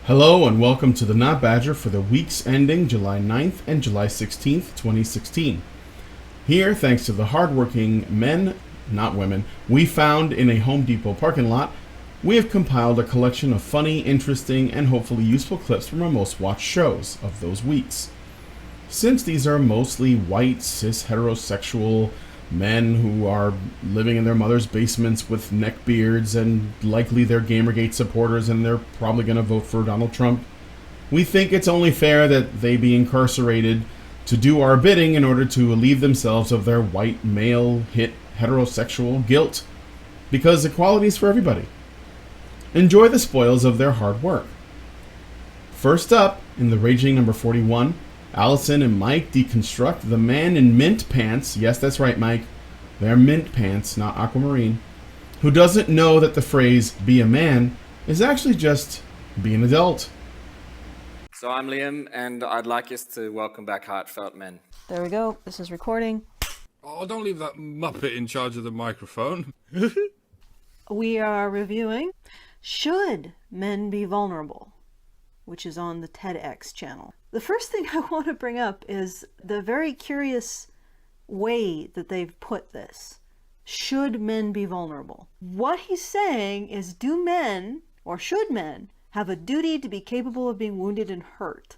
Hello and welcome to the Not Badger for the weeks ending July 9th and July 16th, 2016. Here, thanks to the hardworking men, not women, we found in a Home Depot parking lot, we have compiled a collection of funny, interesting, and hopefully useful clips from our most watched shows of those weeks. Since these are mostly white, cis, heterosexual men who are living in their mother's basements with neck beards and likely they're Gamergate supporters and they're probably going to vote for Donald Trump, we think it's only fair that they be incarcerated to do our bidding in order to relieve themselves of their white, male, hit, heterosexual guilt. Because equality is for everybody. Enjoy the spoils of their hard work. First up, in the Ragening number 41, Allison and Mike deconstruct the man in mint pants, yes, that's right, Mike, they're mint pants, not aquamarine, who doesn't know that the phrase, be a man, is actually just be an adult. So I'm Liam, and I'd like us to welcome back Heartfelt Men. There we go. This is recording. Oh, don't leave that muppet in charge of the microphone. We are reviewing Should Men Be Vulnerable, which is on the TEDx channel. The first thing I want to bring up is the very curious way that they've put this. Should men be vulnerable? What he's saying is, do men, or should men, have a duty to be capable of being wounded and hurt?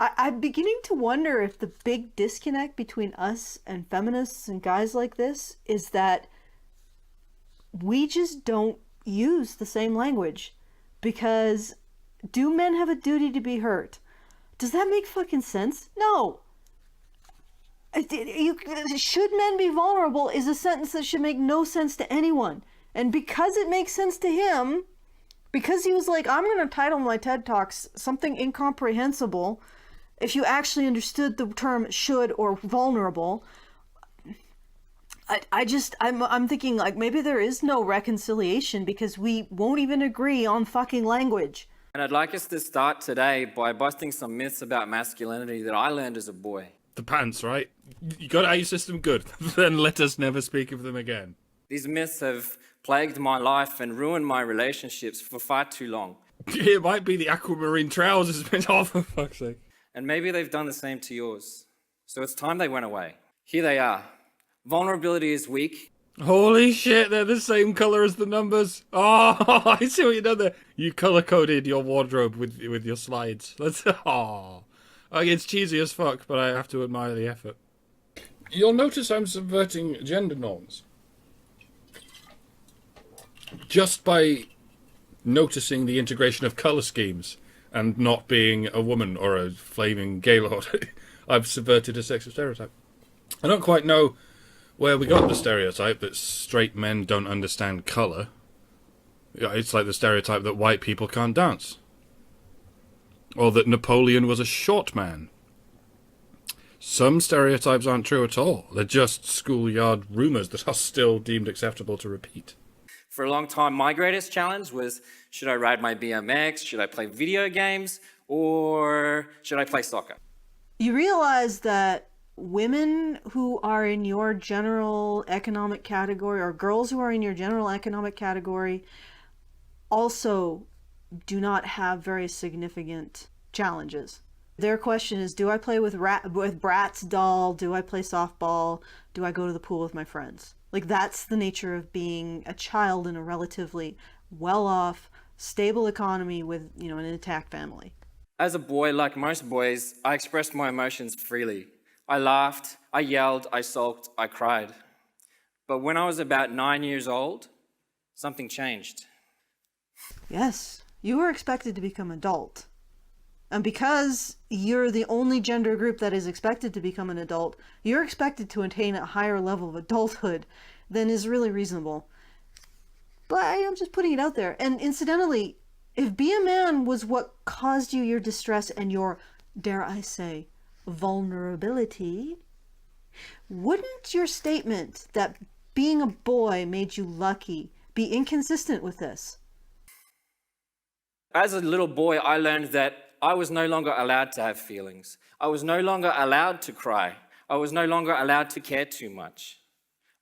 I'm beginning to wonder if the big disconnect between us and feminists and guys like this is that we just don't use the same language. Because do men have a duty to be hurt? Does that make fucking sense? No. Should men be vulnerable is a sentence that should make no sense to anyone. And because it makes sense to him, because he was like, I'm going to title my TED Talks something incomprehensible, if you actually understood the term should or vulnerable, I'm thinking like maybe there is no reconciliation because we won't even agree on fucking language. And I'd like us to start today by busting some myths about masculinity that I learned as a boy. The pants, right? You got out your system good. Then let us never speak of them again. These myths have plagued my life and ruined my relationships for far too long. It might be the aquamarine trousers, but oh, for fuck's sake. And maybe they've done the same to yours. So it's time they went away. Here they are. Vulnerability is weak. Holy shit, they're the same colour as the numbers. Oh, I see what you done there. You colour-coded your wardrobe with your slides. That's, it's cheesy as fuck, but I have to admire the effort. You'll notice I'm subverting gender norms. Just by noticing the integration of colour schemes and not being a woman or a flaming gaylord, I've subverted a sexist stereotype. I don't quite know where we got the stereotype that straight men don't understand colour. It's like the stereotype that white people can't dance. Or that Napoleon was a short man. Some stereotypes aren't true at all. They're just schoolyard rumours that are still deemed acceptable to repeat. For a long time, my greatest challenge was, should I ride my BMX? Should I play video games? Or should I play soccer? You realize that women who are in your general economic category, or girls who are in your general economic category, also do not have very significant challenges. Their question is, do I play with Bratz doll? Do I play softball? Do I go to the pool with my friends? Like, that's the nature of being a child in a relatively well-off, stable economy with, an intact family. As a boy, like most boys, I expressed my emotions freely. I laughed, I yelled, I sulked, I cried. But when I was about 9 years old, something changed. Yes, you were expected to become adult. And because you're the only gender group that is expected to become an adult, you're expected to attain a higher level of adulthood than is really reasonable. But I am just putting it out there. And incidentally, if be a man was what caused you your distress and your, dare I say, vulnerability, wouldn't your statement that being a boy made you lucky be inconsistent with this? As a little boy, I learned that I was no longer allowed to have feelings. I was no longer allowed to cry. I was no longer allowed to care too much.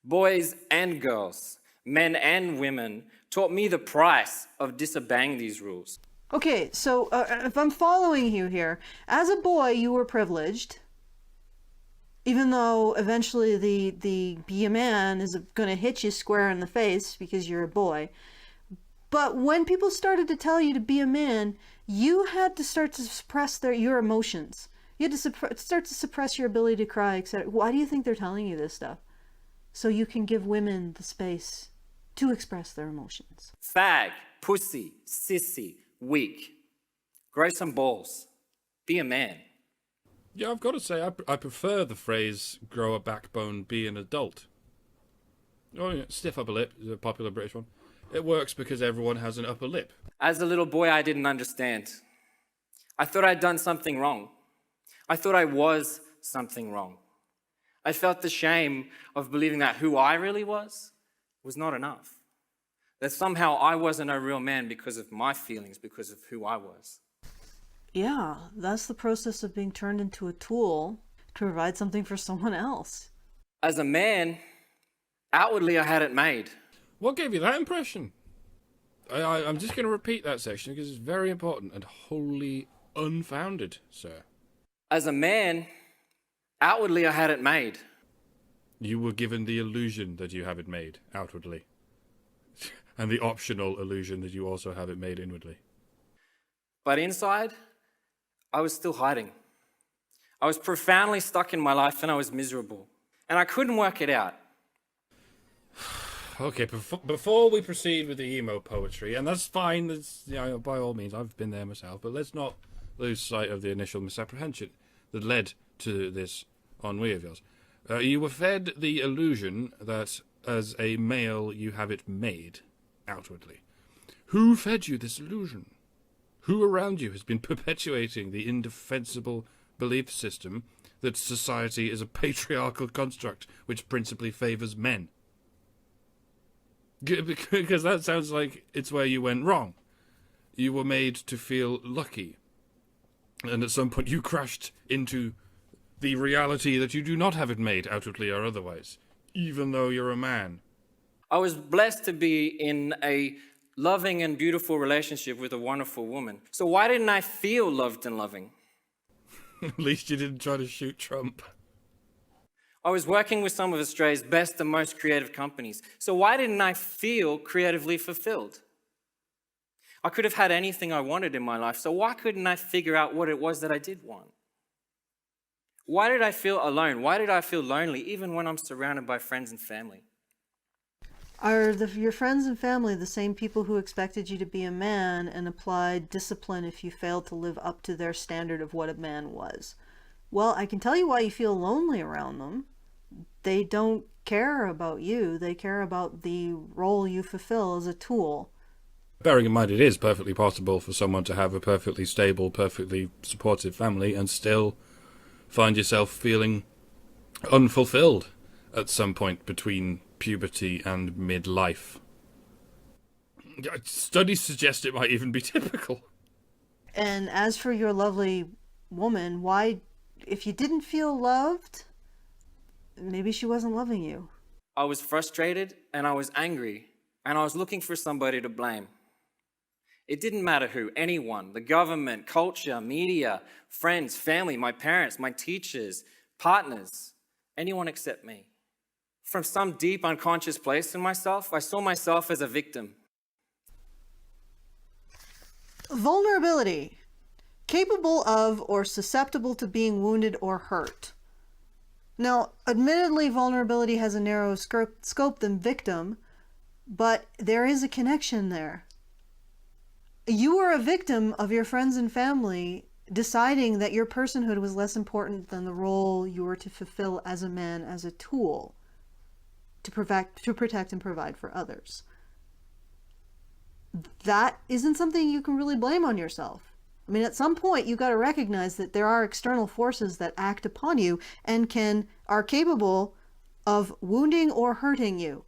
Boys and girls, Men and women taught me the price of disobeying these rules. Okay, so if I'm following you here, as a boy you were privileged, even though eventually the be a man is going to hit you square in the face because you're a boy. But when people started to tell you to be a man, you had to start to suppress your emotions. You had to start to suppress your ability to cry, etc. Why do you think they're telling you this stuff? So you can give women the space to express their emotions. Fag, pussy, sissy, weak. Grow some balls. Be a man. Yeah, I've got to say, I prefer the phrase grow a backbone, be an adult. Oh, yeah, stiff upper lip is a popular British one. It works because everyone has an upper lip. As a little boy, I didn't understand. I thought I'd done something wrong. I thought I was something wrong. I felt the shame of believing that who I really was not enough. That somehow I wasn't a real man because of my feelings, because of who I was. Yeah, that's the process of being turned into a tool to provide something for someone else. As a man, outwardly I had it made. What gave you that impression? I'm just going to repeat that section because it's very important and wholly unfounded, sir. As a man, outwardly I had it made. You were given the illusion that you have it made outwardly. And the optional illusion that you also have it made inwardly. But inside, I was still hiding. I was profoundly stuck in my life and I was miserable. And I couldn't work it out. Okay, before we proceed with the emo poetry, and that's fine, that's, you know, by all means, I've been there myself, but let's not lose sight of the initial misapprehension that led to this ennui of yours. You were fed the illusion that as a male you have it made outwardly. Who fed you this illusion? Who around you has been perpetuating the indefensible belief system that society is a patriarchal construct which principally favours men? Because that sounds like it's where you went wrong. You were made to feel lucky. And at some point you crashed into the reality that you do not have it made, outwardly or otherwise, even though you're a man. I was blessed to be in a loving and beautiful relationship with a wonderful woman. So why didn't I feel loved and loving? At least you didn't try to shoot Trump. I was working with some of Australia's best and most creative companies. So why didn't I feel creatively fulfilled? I could have had anything I wanted in my life, so why couldn't I figure out what it was that I did want? Why did I feel alone? Why did I feel lonely, even when I'm surrounded by friends and family? Are your friends and family the same people who expected you to be a man and applied discipline if you failed to live up to their standard of what a man was? Well, I can tell you why you feel lonely around them. They don't care about you. They care about the role you fulfill as a tool. Bearing in mind it is perfectly possible for someone to have a perfectly stable, perfectly supportive family and still find yourself feeling unfulfilled at some point between puberty and midlife. Studies suggest it might even be typical. And as for your lovely woman, why, if you didn't feel loved, maybe she wasn't loving you. I was frustrated and I was angry and I was looking for somebody to blame. It didn't matter who, anyone, the government, culture, media, friends, family, my parents, my teachers, partners, anyone except me. From some deep unconscious place in myself, I saw myself as a victim. Vulnerability. Capable of or susceptible to being wounded or hurt. Now, admittedly, vulnerability has a narrower scope than victim, but there is a connection there. You were a victim of your friends and family deciding that your personhood was less important than the role you were to fulfill as a man, as a tool to protect and provide for others. That isn't something you can really blame on yourself. I mean, at some point, you've got to recognize that there are external forces that act upon you and are capable of wounding or hurting you.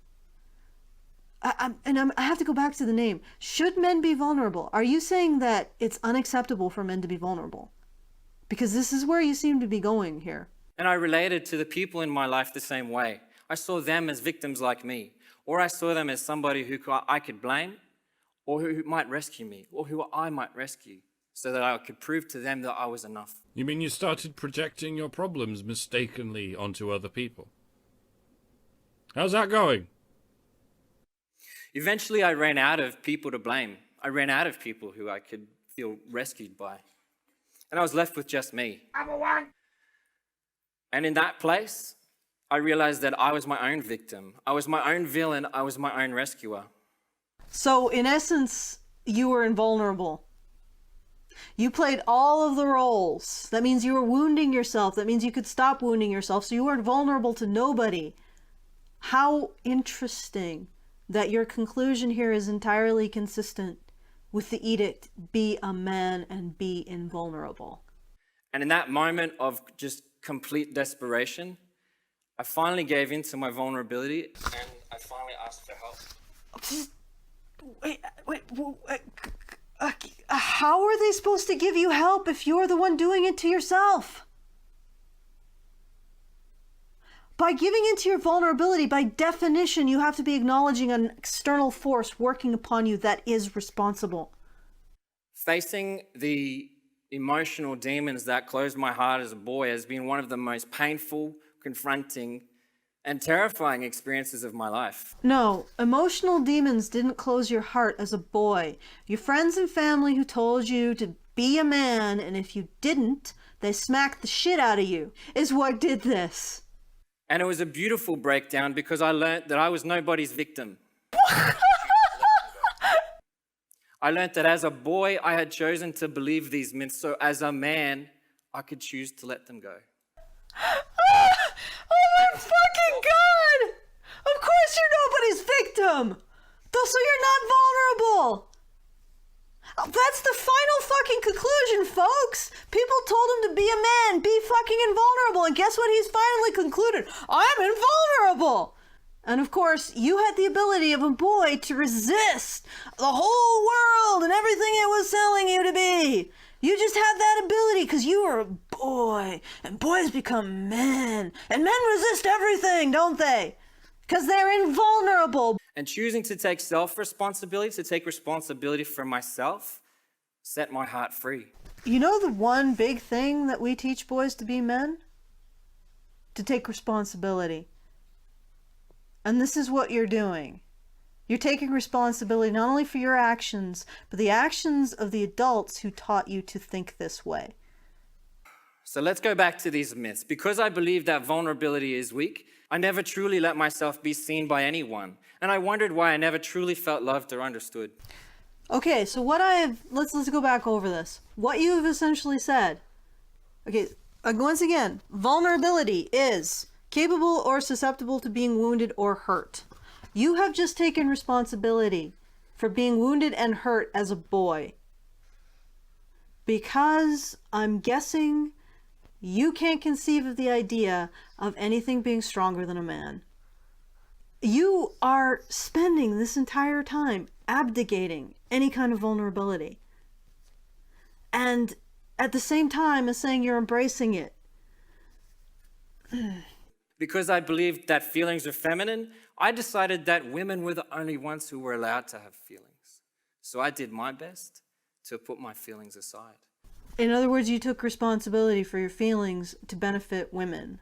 I have to go back to the name. Should men be vulnerable? Are you saying that it's unacceptable for men to be vulnerable? Because this is where you seem to be going here. And I related to the people in my life the same way. I saw them as victims like me. or I saw them as somebody who I could blame, or who might rescue me, or who I might rescue, so that I could prove to them that I was enough. You mean you started projecting your problems mistakenly onto other people? How's that going? Eventually, I ran out of people to blame. I ran out of people who I could feel rescued by. And I was left with just me. And in that place, I realized that I was my own victim. I was my own villain. I was my own rescuer. So, in essence, you were invulnerable. You played all of the roles. That means you were wounding yourself. That means you could stop wounding yourself. So you weren't vulnerable to nobody. How interesting that your conclusion here is entirely consistent with the edict, be a man and be invulnerable. And in that moment of just complete desperation, I finally gave in to my vulnerability and I finally asked for help. How are they supposed to give you help if you're the one doing it to yourself? By giving into your vulnerability, by definition, you have to be acknowledging an external force working upon you that is responsible. Facing the emotional demons that closed my heart as a boy has been one of the most painful, confronting, and terrifying experiences of my life. No, emotional demons didn't close your heart as a boy. Your friends and family who told you to be a man, and if you didn't, they smacked the shit out of you, is what did this. And it was a beautiful breakdown because I learned that I was nobody's victim. I learned that as a boy, I had chosen to believe these myths, so as a man, I could choose to let them go. Oh my fucking god! Of course you're nobody's victim! So you're not vulnerable! That's the final fucking conclusion, folks! People told him to be a man, be fucking invulnerable, and guess what he's finally concluded? I'm invulnerable! And of course, you had the ability of a boy to resist the whole world and everything it was telling you to be. You just had that ability because you were a boy, and boys become men, and men resist everything, don't they? Because they're invulnerable. And choosing to take self-responsibility, to take responsibility for myself, set my heart free. You know the one big thing that we teach boys to be men? To take responsibility. And this is what you're doing. You're taking responsibility not only for your actions, but the actions of the adults who taught you to think this way. So let's go back to these myths. Because I believe that vulnerability is weak, I never truly let myself be seen by anyone. And I wondered why I never truly felt loved or understood. Okay, so let's go back over this. What you have essentially said. Okay, once again, vulnerability is capable or susceptible to being wounded or hurt. You have just taken responsibility for being wounded and hurt as a boy. Because I'm guessing you can't conceive of the idea of anything being stronger than a man. You are spending this entire time abdicating any kind of vulnerability. And at the same time as saying you're embracing it. Because I believed that feelings are feminine, I decided that women were the only ones who were allowed to have feelings. So I did my best to put my feelings aside. In other words, you took responsibility for your feelings to benefit women.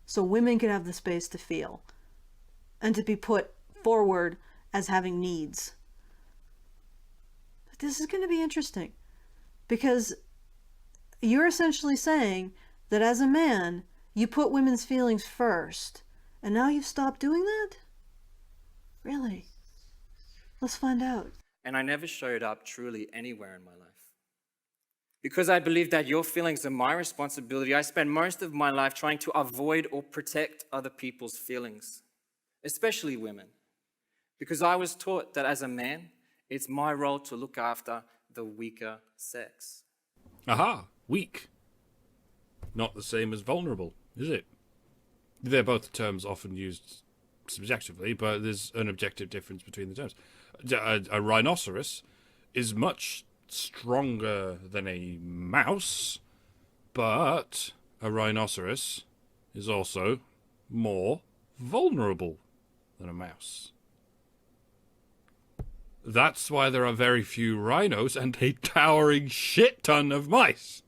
So women could have the space to feel and to be put forward as having needs. But this is going to be interesting because you're essentially saying that as a man, you put women's feelings first, and now you've stopped doing that? Really? Let's find out. And I never showed up truly anywhere in my life. Because I believe that your feelings are my responsibility, I spend most of my life trying to avoid or protect other people's feelings, especially women. Because I was taught that as a man, it's my role to look after the weaker sex. Aha, weak. Not the same as vulnerable, is it? They're both terms often used subjectively, but there's an objective difference between the terms. A rhinoceros is much stronger than a mouse, but a rhinoceros is also more vulnerable than a mouse. That's why there are very few rhinos and a towering shit ton of mice.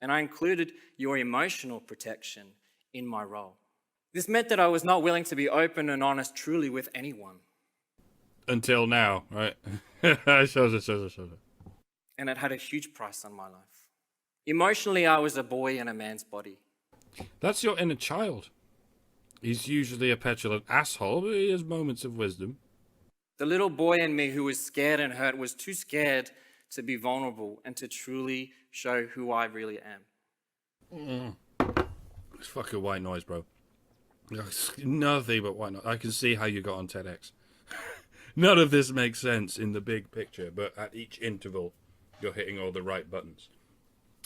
And I included your emotional protection in my role. This meant that I was not willing to be open and honest truly with anyone. Until now, right? Shows it. And it had a huge price on my life. Emotionally, I was a boy in a man's body. That's your inner child. He's usually a petulant asshole, but he has moments of wisdom. The little boy in me who was scared and hurt was too scared to be vulnerable and to truly show who I really am. It's fucking white noise, bro. Nothing but white noise. I can see how you got on TEDx. None of this makes sense in the big picture, but at each interval, you're hitting all the right buttons.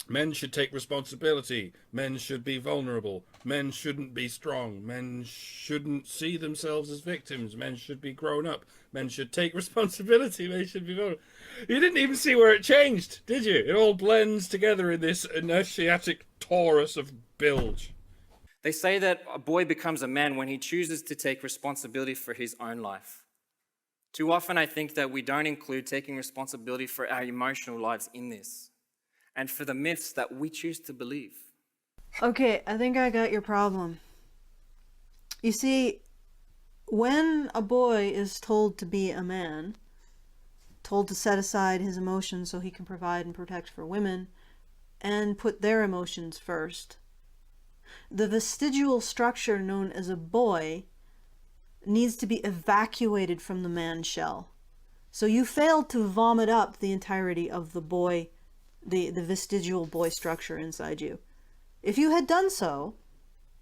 Men should take responsibility. Men should be vulnerable. Men shouldn't be strong. Men shouldn't see themselves as victims. Men should be grown up. Men should take responsibility. Men should be vulnerable. You didn't even see where it changed, did you? It all blends together in this Inertiatic Torus of Bilge. They say that a boy becomes a man when he chooses to take responsibility for his own life. Too often I think that we don't include taking responsibility for our emotional lives in this, and for the myths that we choose to believe. Okay, I think I got your problem. You see, when a boy is told to be a man, told to set aside his emotions so he can provide and protect for women, and put their emotions first, the vestigial structure known as a boy needs to be evacuated from the man shell. So you failed to vomit up the entirety of the boy, the vestigial boy structure inside you. If you had done so,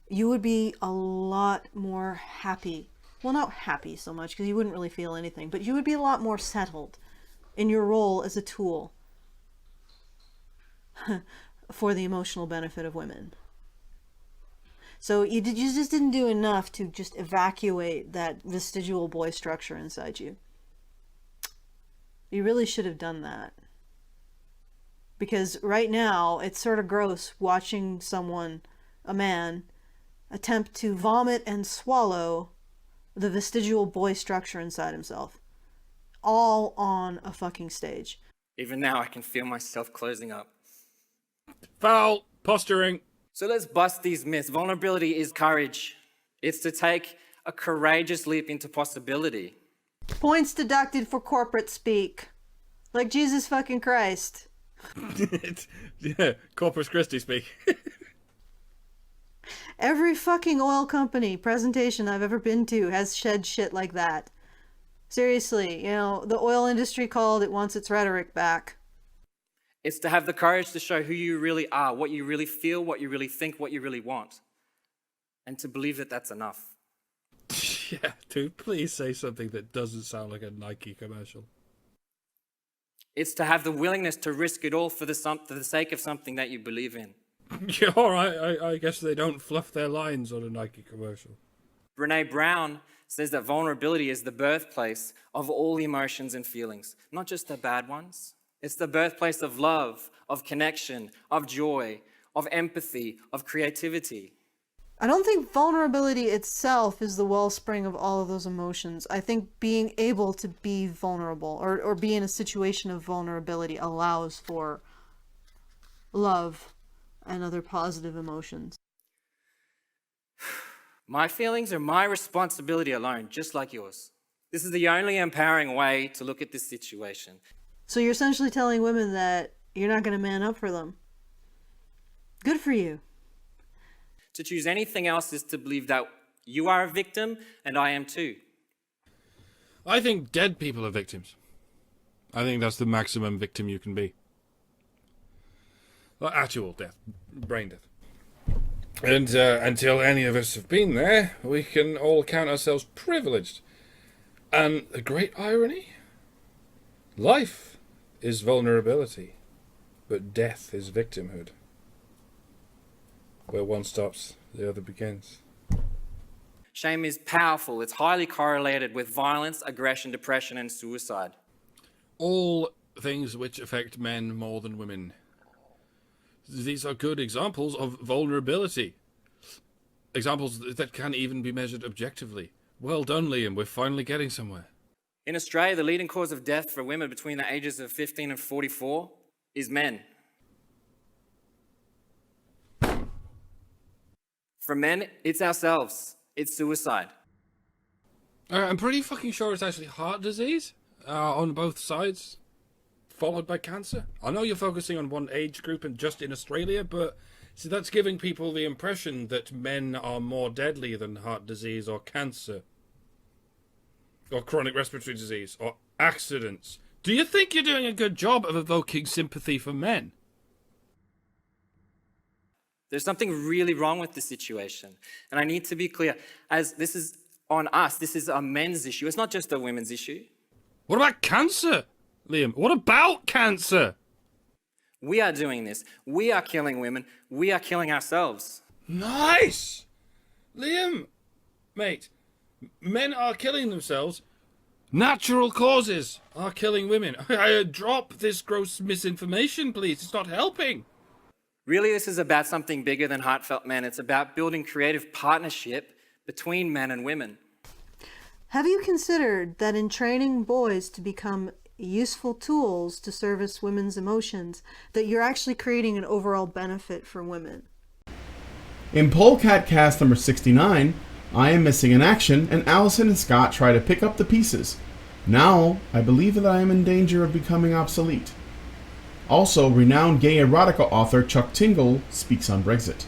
you would be a lot more happy. Well, not happy so much, because you wouldn't really feel anything, but you would be a lot more settled in your role as a tool for the emotional benefit of women. So you just didn't do enough to just evacuate that vestigial boy structure inside you. You really should have done that. Because right now, it's sort of gross watching someone, a man, attempt to vomit and swallow the vestigial boy structure inside himself. All on a fucking stage. Even now I can feel myself closing up. Foul! Posturing! So let's bust these myths. Vulnerability is courage. It's to take a courageous leap into possibility. Points deducted for corporate speak. Like Jesus fucking Christ. Yeah, Corpus Christi speak. Every fucking oil company presentation I've ever been to has shed shit like that. Seriously, you know, the oil industry called it wants its rhetoric back. It's to have the courage to show who you really are, what you really feel, what you really think, what you really want. And to believe that that's enough. Yeah, dude, please say something that doesn't sound like a Nike commercial. It's to have the willingness to risk it all for the sake of something that you believe in. Yeah, alright, I guess they don't fluff their lines on a Nike commercial. Brené Brown says that vulnerability is the birthplace of all emotions and feelings, not just the bad ones. It's the birthplace of love, of connection, of joy, of empathy, of creativity. I don't think vulnerability itself is the wellspring of all of those emotions. I think being able to be vulnerable or be in a situation of vulnerability allows for love and other positive emotions. My feelings are my responsibility alone, just like yours. This is the only empowering way to look at this situation. So you're essentially telling women that you're not going to man up for them. Good for you. To choose anything else is to believe that you are a victim and I am too. I think dead people are victims. I think that's the maximum victim you can be. Well, actual death. Brain death. And until any of us have been there, we can all count ourselves privileged. And the great irony? Life is vulnerability, but death is victimhood. Where one stops, the other begins. Shame is powerful. It's highly correlated with violence, aggression, depression, and suicide. All things which affect men more than women. These are good examples of vulnerability. Examples that can even be measured objectively. Well done, Liam. We're finally getting somewhere. In Australia, the leading cause of death for women between the ages of 15 and 44 is men. For men, it's ourselves. It's suicide. I'm pretty fucking sure it's actually heart disease on both sides, followed by cancer. I know you're focusing on one age group and just in Australia, but see, that's giving people the impression that men are more deadly than heart disease or cancer, or chronic respiratory disease, or accidents. Do you think you're doing a good job of evoking sympathy for men? There's something really wrong with the situation. And I need to be clear, as this is on us, this is a men's issue. It's not just a women's issue. What about cancer, Liam? What about cancer? We are doing this. We are killing women. We are killing ourselves. Nice! Liam, mate, men are killing themselves. Natural causes are killing women. Drop this gross misinformation, please. It's not helping. Really, this is about something bigger than heartfelt men. It's about building creative partnership between men and women. Have you considered that in training boys to become useful tools to service women's emotions, that you're actually creating an overall benefit for women? In Polecat cast number 69, I am missing in action, and Allison and Scott try to pick up the pieces. Now, I believe that I am in danger of becoming obsolete. Also, renowned gay erotica author Chuck Tingle speaks on Brexit.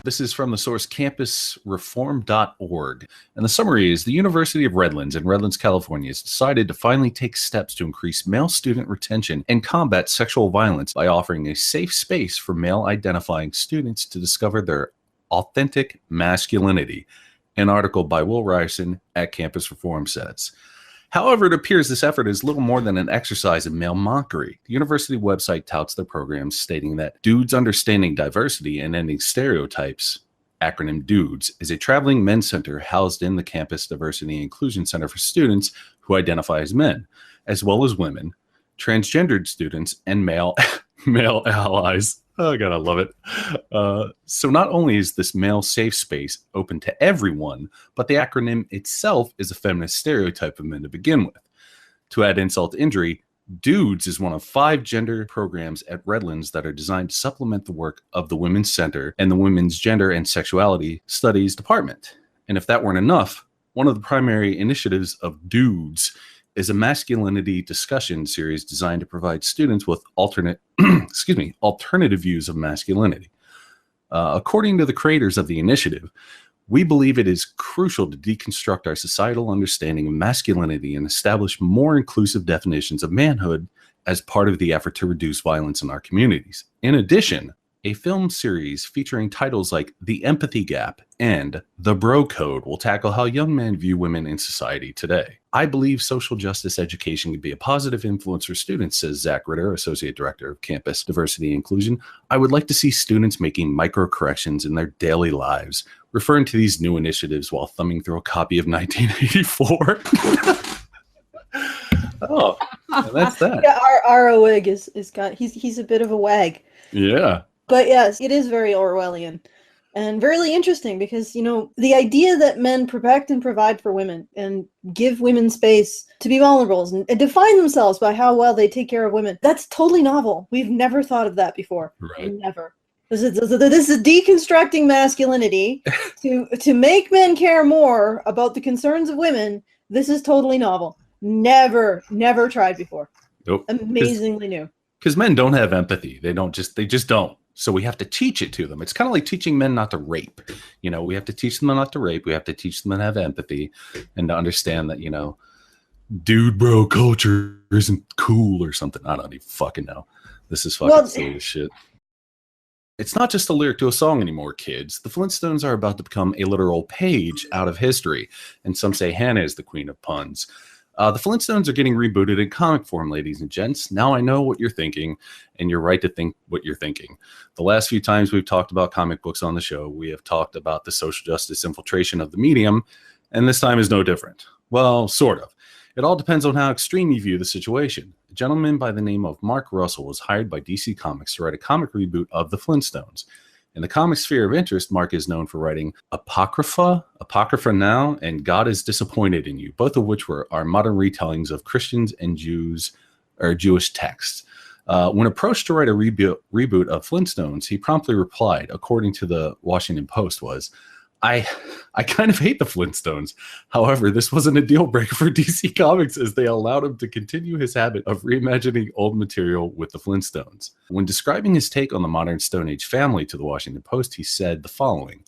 This is from the source campusreform.org. And the summary is the University of Redlands in Redlands, California has decided to finally take steps to increase male student retention and combat sexual violence by offering a safe space for male identifying students to discover their authentic masculinity. An article by Will Ryerson at Campus Reform says. However, it appears this effort is little more than an exercise in male mockery. The university website touts their programs, stating that Dudes Understanding Diversity and Ending Stereotypes, acronym DUDES, is a traveling men's center housed in the Campus Diversity and Inclusion Center for students who identify as men, as well as women, transgendered students, and male allies. Oh, God, I love it. So not only is this male safe space open to everyone, but the acronym itself is a feminist stereotype of men to begin with. To add insult to injury, DUDES is one of 5 gender programs at Redlands that are designed to supplement the work of the Women's Center and the Women's Gender and Sexuality Studies Department. And if that weren't enough, one of the primary initiatives of DUDES is a masculinity discussion series designed to provide students with alternative views of masculinity. According to the creators of the initiative, we believe it is crucial to deconstruct our societal understanding of masculinity and establish more inclusive definitions of manhood as part of the effort to reduce violence in our communities. In addition, a film series featuring titles like The Empathy Gap and The Bro Code will tackle how young men view women in society today. I believe social justice education can be a positive influence for students, says Zach Ritter, Associate Director of Campus Diversity and Inclusion. I would like to see students making micro-corrections in their daily lives, referring to these new initiatives while thumbing through a copy of 1984. Oh, that's that. Yeah, our wig is got he's a bit of a wag. Yeah. But yes, it is very Orwellian and very interesting because, you know, the idea that men protect and provide for women and give women space to be vulnerable and define themselves by how well they take care of women, that's totally novel. We've never thought of that before. Right. Never. This is deconstructing masculinity to make men care more about the concerns of women. This is totally novel. Never tried before. Nope. Amazingly new. Because men don't have empathy. They just don't. So we have to teach it to them. It's kind of like teaching men not to rape. You know, we have to teach them not to rape. We have to teach them to have empathy and to understand that, you know, dude bro culture isn't cool or something. I don't even fucking know. This is fucking silly as shit. It's not just a lyric to a song anymore, kids. The Flintstones are about to become a literal page out of history. And some say Hannah is the queen of puns. The Flintstones are getting rebooted in comic form, ladies and gents. Now I know what you're thinking, and you're right to think what you're thinking. The last few times we've talked about comic books on the show, we have talked about the social justice infiltration of the medium, and this time is no different. Well, sort of. It all depends on how extreme you view the situation. A gentleman by the name of Mark Russell was hired by DC Comics to write a comic reboot of the Flintstones. In the comic sphere of interest, Mark is known for writing Apocrypha Now, and God is Disappointed in You, both of which are modern retellings of Christians and Jewish texts. When approached to write a reboot of Flintstones, he promptly replied, according to the Washington Post, I kind of hate the Flintstones. However, this wasn't a deal breaker for DC Comics, as they allowed him to continue his habit of reimagining old material with the Flintstones. When describing his take on the modern Stone Age family to the Washington Post, he said the following: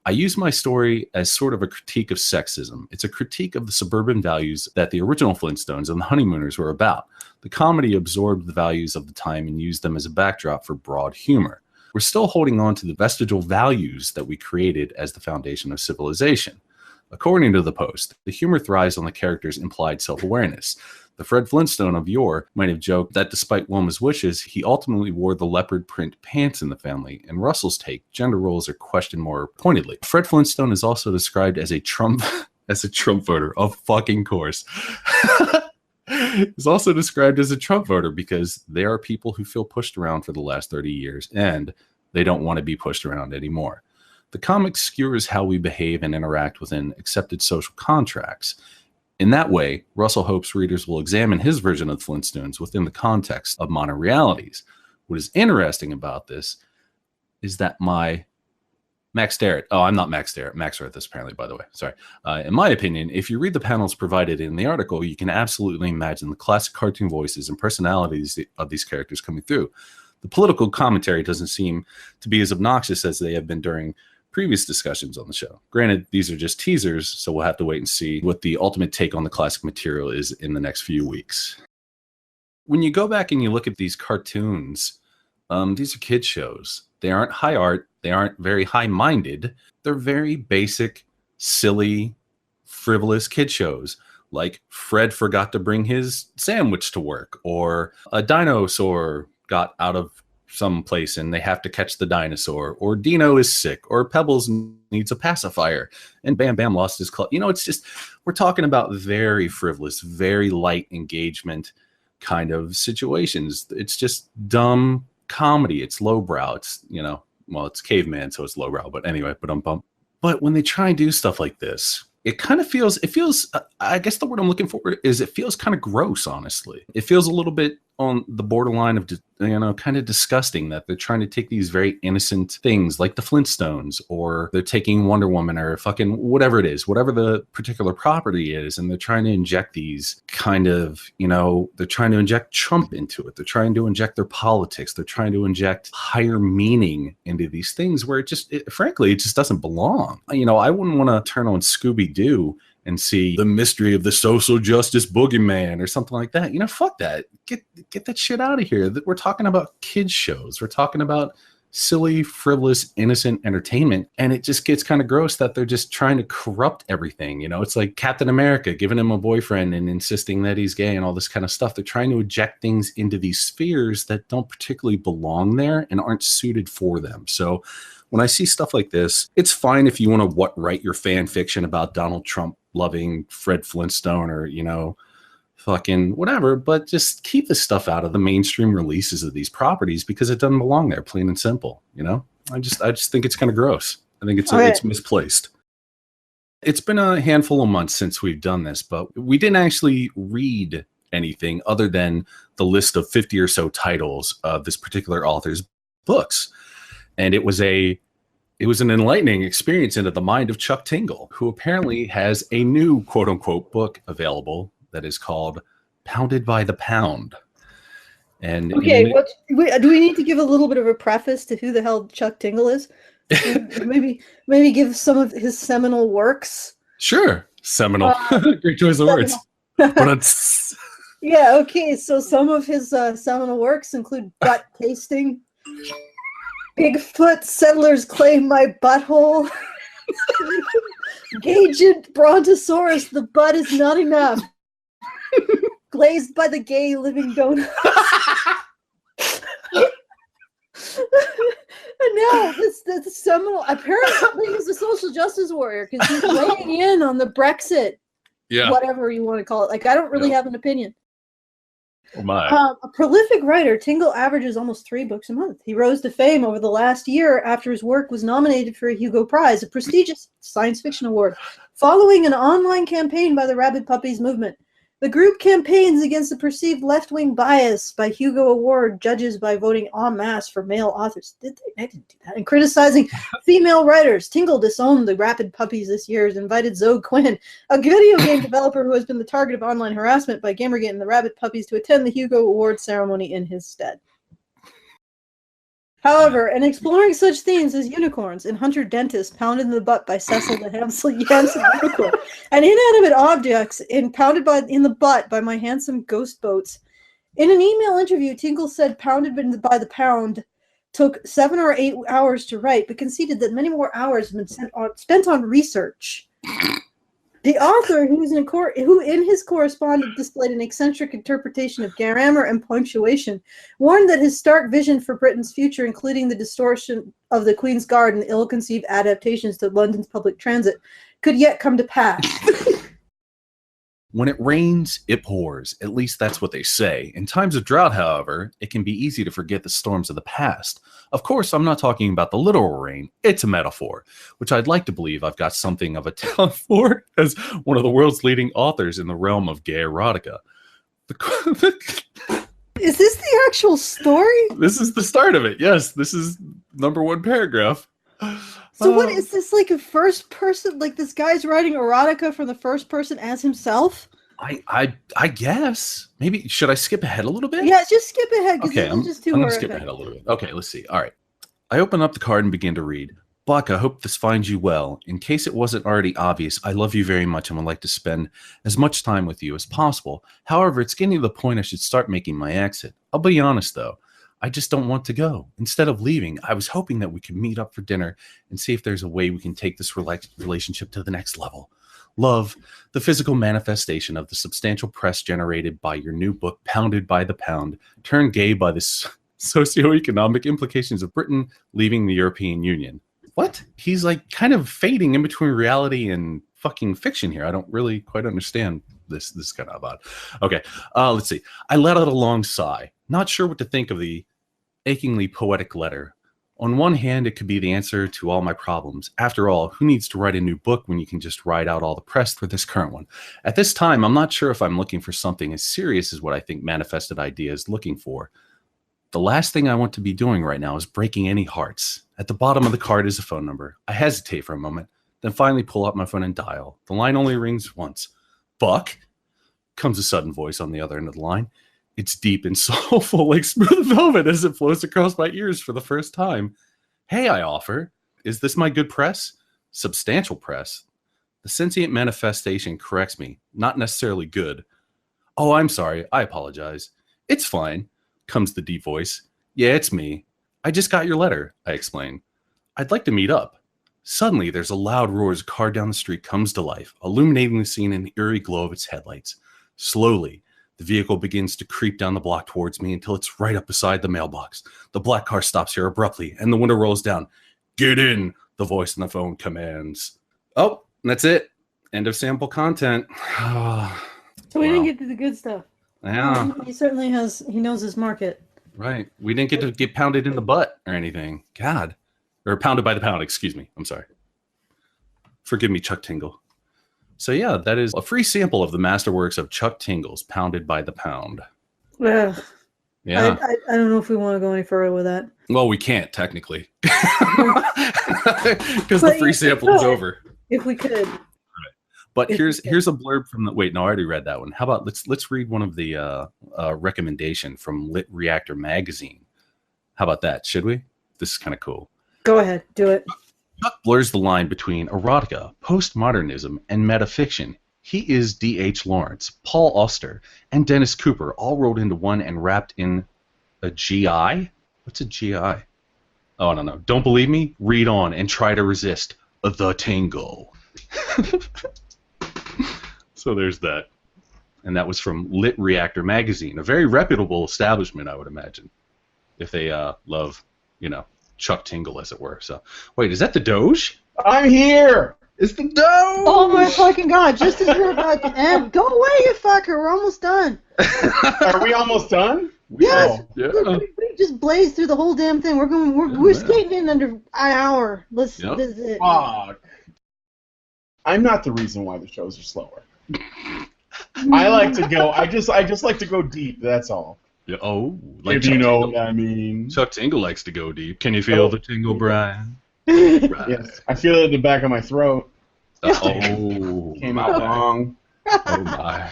I use my story as sort of a critique of sexism. It's a critique of the suburban values that the original Flintstones and the Honeymooners were about. The comedy absorbed the values of the time and used them as a backdrop for broad humor. We're still holding on to the vestigial values that we created as the foundation of civilization. According to the Post, the humor thrives on the character's implied self-awareness. The Fred Flintstone of yore might have joked that despite Wilma's wishes, he ultimately wore the leopard print pants in the family. In Russell's take, gender roles are questioned more pointedly. Fred Flintstone is also described as a Trump voter, of fucking course. Is also described as a Trump voter because they are people who feel pushed around for the last 30 years and they don't want to be pushed around anymore. The comic skewers how we behave and interact within accepted social contracts. In that way, Russell hopes readers will examine his version of the Flintstones within the context of modern realities. What is interesting about this is that Max Starrett. Oh, I'm not Max Starrett. Max wrote this, apparently, by the way. Sorry. In my opinion, if you read the panels provided in the article, you can absolutely imagine the classic cartoon voices and personalities of these characters coming through. The political commentary doesn't seem to be as obnoxious as they have been during previous discussions on the show. Granted, these are just teasers, so we'll have to wait and see what the ultimate take on the classic material is in the next few weeks. When you go back and you look at these cartoons, these are kid shows. They aren't high art. They aren't very high-minded. They're very basic, silly, frivolous kid shows. Like Fred forgot to bring his sandwich to work, or a dinosaur got out of some place and they have to catch the dinosaur, or Dino is sick, or Pebbles needs a pacifier, and Bam Bam lost his club. It's just, we're talking about very frivolous, very light engagement kind of situations. It's just dumb comedy. It's lowbrow. It's, it's caveman, so it's lowbrow, but anyway, But when they try and do stuff like this, it kind of feels, I guess the word I'm looking for is it feels kind of gross, honestly. It feels a little bit on the borderline of, kind of disgusting that they're trying to take these very innocent things like the Flintstones, or they're taking Wonder Woman, or fucking whatever it is, whatever the particular property is, and they're trying to inject these kind of, they're trying to inject Trump into it. They're trying to inject their politics. They're trying to inject higher meaning into these things where frankly, it just doesn't belong. I wouldn't want to turn on Scooby-Doo and see the mystery of the social justice boogeyman or something like that. Fuck that. Get that shit out of here. We're talking about kids shows. We're talking about silly, frivolous, innocent entertainment. And it just gets kind of gross that they're just trying to corrupt everything. It's like Captain America giving him a boyfriend and insisting that he's gay and all this kind of stuff. They're trying to eject things into these spheres that don't particularly belong there and aren't suited for them. So when I see stuff like this, it's fine if you want to write your fan fiction about Donald Trump loving Fred Flintstone, or, fucking whatever, but just keep this stuff out of the mainstream releases of these properties because it doesn't belong there, plain and simple. I just think it's kind of gross. I think it's misplaced. It's been a handful of months since we've done this, but we didn't actually read anything other than the list of 50 or so titles of this particular author's books. And it was an enlightening experience into the mind of Chuck Tingle, who apparently has a new quote-unquote book available that is called Pounded by the Pound. And okay, do we need to give a little bit of a preface to who the hell Chuck Tingle is? maybe give some of his seminal works. Sure, seminal. Great choice of words. Yeah, okay, so some of his seminal works include Butt Tasting, Bigfoot Settlers Claim My Butthole, Gaged Brontosaurus, The Butt Is Not Enough, Glazed by the Gay Living Donut. And now this seminal, apparently he's a social justice warrior because he's weighing in on the Brexit, whatever you want to call it. Like, I don't really have an opinion. Oh my. A prolific writer, Tingle averages almost 3 books a month. He rose to fame over the last year after his work was nominated for a Hugo Prize, a prestigious science fiction award, following an online campaign by the Rabid Puppies movement. The group campaigns against the perceived left-wing bias by Hugo Award judges by voting en masse for male authors. I didn't do that. And criticizing female writers. Tingle disowned the Rabid Puppies this year, has invited Zoe Quinn, a video game developer who has been the target of online harassment by Gamergate and the Rabid Puppies, to attend the Hugo Award ceremony in his stead. However, in exploring such themes as unicorns and Hunter Dentist pounded in the butt by Cecil the handsome unicorn, and inanimate objects pounded in the butt by my handsome ghost boats. In an email interview, Tingle said pounded by the pound took 7 or 8 hours to write, but conceded that many more hours have been spent on research. The author, who in his correspondence displayed an eccentric interpretation of grammar and punctuation, warned that his stark vision for Britain's future, including the distortion of the Queen's Guard and ill-conceived adaptations to London's public transit, could yet come to pass. When it rains, it pours. At least that's what they say. In times of drought, however, it can be easy to forget the storms of the past. Of course, I'm not talking about the literal rain. It's a metaphor, which I'd like to believe I've got something of a talent for as one of the world's leading authors in the realm of gay erotica. Is this the actual story? This is the start of it. Yes, this is number 1 paragraph. So what is this, like a first person? Like this guy's writing erotica from the first person as himself? I guess. Maybe should I skip ahead a little bit? Yeah, just skip ahead because Okay, it's just too I'm gonna horrific. skip ahead a little bit. Okay, let's see. All right. I open up the card and begin to read. Buck, I hope this finds you well. In case it wasn't already obvious, I love you very much and would like to spend as much time with you as possible. However, it's getting to the point I should start making my exit. I'll be honest though. I just don't want to go. Instead of leaving, I was hoping that we could meet up for dinner and see if there's a way we can take this relationship to the next level. Love, the physical manifestation of the substantial press generated by your new book, Pounded by the Pound, turned gay by the socioeconomic implications of Britain leaving the European Union. What? He's like kind of fading in between reality and fucking fiction here. I don't really quite understand this. This is kind of odd. Okay, let's see. I let out a long sigh, not sure what to think of the achingly poetic letter. On one hand, it could be the answer to all my problems. After all, who needs to write a new book when you can just write out all the press for this current one? At this time, I'm not sure if I'm looking for something as serious as what I think Manifested Idea is looking for. The last thing I want to be doing right now is breaking any hearts. At the bottom of the card is a phone number. I hesitate for a moment, then finally pull out my phone and dial. The line only rings once. Buck? Comes a sudden voice on the other end of the line. It's deep and soulful like smooth velvet as it flows across my ears for the first time. Hey, I offer. Is this my good press? Substantial press. The sentient manifestation corrects me. Not necessarily good. Oh, I'm sorry. I apologize. It's fine, comes the deep voice. Yeah, it's me. I just got your letter, I explain. I'd like to meet up. Suddenly, there's a loud roar as a car down the street comes to life, illuminating the scene in the eerie glow of its headlights. Slowly, the vehicle begins to creep down the block towards me until it's right up beside the mailbox. The black car stops here abruptly, and the window rolls down. Get in, the voice on the phone commands. Oh, that's it. End of sample content. So we didn't get to the good stuff. Yeah. He certainly has, he knows his market. Right. We didn't get to get pounded in the butt or anything. God. Or pounded by the pound, excuse me. I'm sorry. Forgive me, Chuck Tingle. So yeah, that is a free sample of the masterworks of Chuck Tingle's Pounded by the Pound. Ugh. Yeah. I don't know if we want to go any further with that. Well, we can't technically. Because the free sample is over. If we could. But here's a blurb from the wait, no, I already read that one. How about let's read one of the recommendation from Lit Reactor magazine. How about that? Should we? This is kind of cool. Go ahead, do it. Chuck blurs the line between erotica, postmodernism, and metafiction. He is D.H. Lawrence, Paul Auster, and Dennis Cooper, all rolled into one and wrapped in a GI? What's a GI? Oh, I don't know. Don't believe me? Read on and try to resist the Tingle. So there's that. And that was from Lit Reactor magazine, a very reputable establishment, I would imagine, if they love, Chuck Tingle, as it were. So, wait, is that the Doge? I'm here. It's the dome! Oh my fucking god, just as we're about to end. Go away, you fucker, we're almost done. Are we almost done? Yes! Yeah. We just blazed through the whole damn thing. We're skating in under an hour. This is it. Fuck. I'm not the reason why the shows are slower. I like to go. I just like to go deep. That's all. Yeah, If you know what I mean. Chuck Tingle likes to go deep. Can you feel the tingle, Brian? Yes, I feel it in the back of my throat. Came out wrong. Oh my.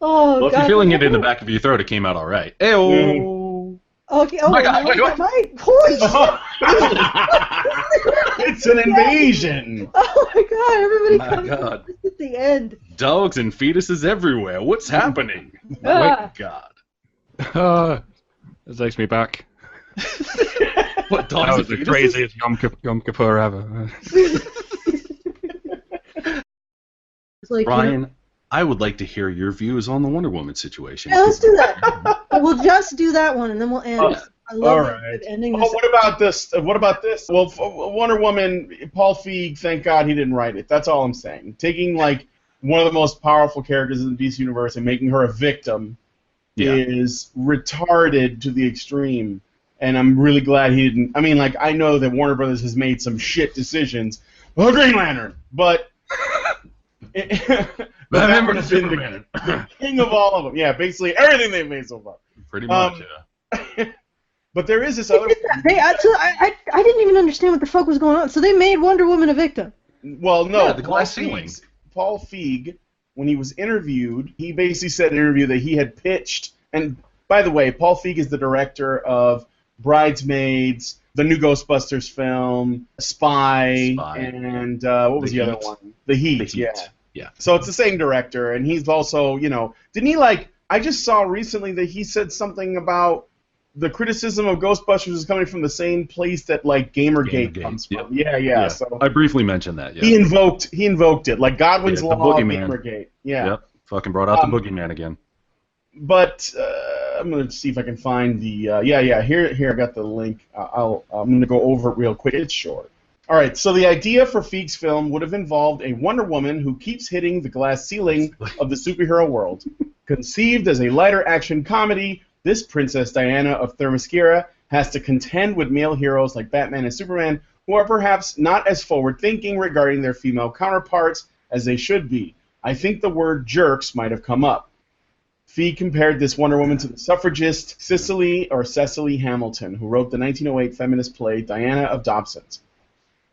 Oh, Well, if god. you're feeling it in the back of your throat, it came out all right. Ayo. Okay, oh my God, holy shit! It's an invasion. Oh my god, everybody My comes God. just at the end. Dogs and fetuses everywhere. What's happening? Ah. God. That takes me back. What dogs That and was the fetuses? craziest Yom Kippur ever. It's like, Brian, I would like to hear your views on the Wonder Woman situation. yeah, let's do that. We'll just do that one, and then we'll end. I love all it. right. Ending Oh, this. what about this? What about this? Well, Wonder Woman, Paul Feig, thank God he didn't write it. That's all I'm saying. Taking, like, one of the most powerful characters in the DC universe and making her a victim is retarded to the extreme. And I'm really glad he didn't. I mean, like, I know that Warner Brothers has made some shit decisions. Oh, Green Lantern! But that would have been the king of all of them. Yeah, basically everything they've made so far. Pretty much, yeah. But there is this other. I didn't even understand what the fuck was going on. So they made Wonder Woman a victim. Well, no. Yeah, the glass ceiling. Paul Feig, when he was interviewed, he basically said in an interview that he had pitched. And by the way, Paul Feig is the director of Bridesmaids, the new Ghostbusters film, Spy. And what was the other one? The Heat. Yeah. So it's the same director, and he's also, didn't he, like, I just saw recently that he said something about the criticism of Ghostbusters is coming from the same place that, like, Gamergate comes from. Yep. Yeah. So I briefly mentioned that, yeah. he invoked it, like Godwin's Law of Boogeyman. Gamergate. Yeah. Yep. Fucking brought out the boogeyman again. But I'm going to see if I can find the... Here I got the link. I'm going to go over it real quick. It's short. All right, so the idea for Feig's film would have involved a Wonder Woman who keeps hitting the glass ceiling of the superhero world. Conceived as a lighter action comedy, this Princess Diana of Themyscira has to contend with male heroes like Batman and Superman, who are perhaps not as forward-thinking regarding their female counterparts as they should be. I think the word jerks might have come up. Feig compared this Wonder Woman to the suffragist Cecily Hamilton, who wrote the 1908 feminist play Diana of Dobson's.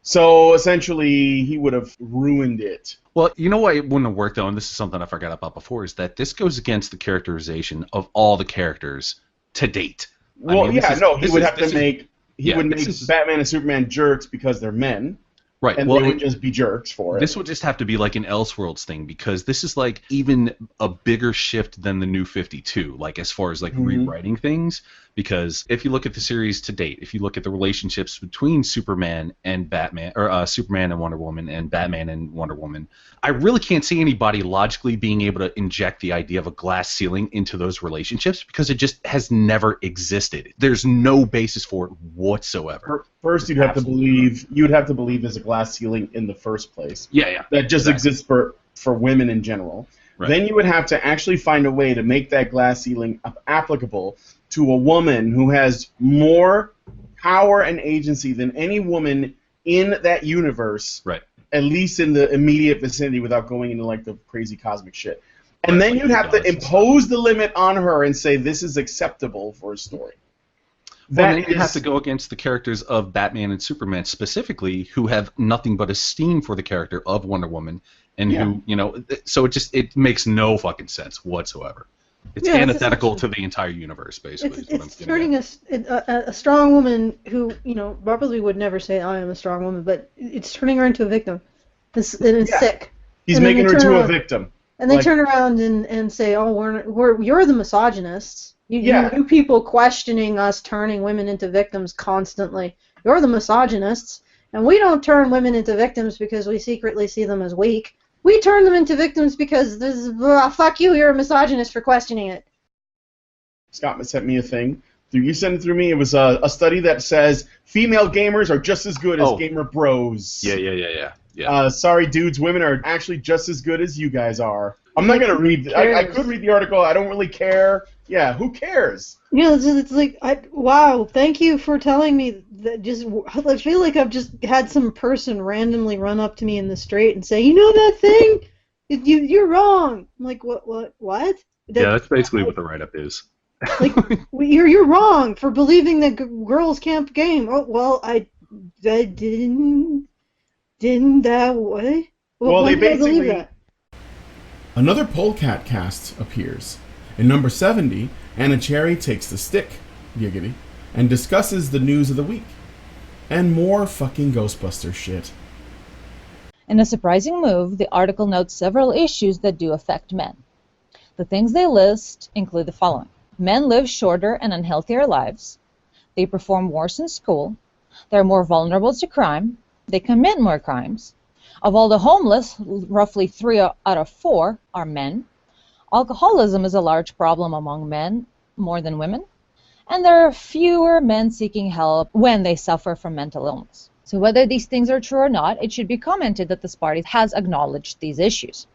So, essentially, he would have ruined it. Well, you know why it wouldn't have worked, though, and this is something I forgot about before, is that this goes against the characterization of all the characters to date. Well, he would have to make Batman and Superman jerks because they're men. Right. And well, they would just be jerks for it. This would just have to be like an Elseworlds thing, because this is like even a bigger shift than the New 52, like as far as like rewriting things. Because if you look at the series to date, if you look at the relationships between Superman and Batman, or Superman and Wonder Woman, and Batman and Wonder Woman, I really can't see anybody logically being able to inject the idea of a glass ceiling into those relationships, because it just has never existed. There's no basis for it whatsoever. First, you'd have to believe there's a glass ceiling in the first place. Yeah. That just exists for women in general. Right. Then you would have to actually find a way to make that glass ceiling applicable to a woman who has more power and agency than any woman in that universe, right? At least in the immediate vicinity, without going into like the crazy cosmic shit. And then you'd have to impose the limit on her and say this is acceptable for a story. Then you have to go against the characters of Batman and Superman specifically, who have nothing but esteem for the character of Wonder Woman, and who, so it makes no fucking sense whatsoever. It's antithetical to the entire universe, basically. It's turning a strong woman who, probably would never say, I am a strong woman, but it's turning her into a victim. It's sick. He's making her to a victim. And they turn around and say, oh, you're the misogynists. You people questioning us turning women into victims constantly. You're the misogynists. And we don't turn women into victims because we secretly see them as weak. We turn them into victims because fuck you, you're a misogynist for questioning it. Scott sent me a thing. You sent it through me. It was a study that says female gamers are just as good as gamer bros. Yeah. Yeah. Sorry, dudes, women are actually just as good as you guys are. I'm not going to read... I could read the article. I don't really care. Yeah, who cares? Yeah, it's like, wow, thank you for telling me that. I feel like I've just had some person randomly run up to me in the street and say, you know that thing? You're wrong. I'm like, what? Yeah, that's basically what the write-up is. Like, you're wrong for believing that girls can't game. Oh, well, I didn't that way. Well, why they did I believe basically... that? Another Polecat cast appears. In number 70, Anna Cherry takes the stick, Giggity, and discusses the news of the week. And more fucking Ghostbuster shit. In a surprising move, the article notes several issues that do affect men. The things they list include the following. Men live shorter and unhealthier lives. They perform worse in school. They're more vulnerable to crime. They commit more crimes. Of all the homeless, roughly 3 out of 4 are men. Alcoholism is a large problem among men, more than women. And there are fewer men seeking help when they suffer from mental illness. So whether these things are true or not, it should be commented that this party has acknowledged these issues.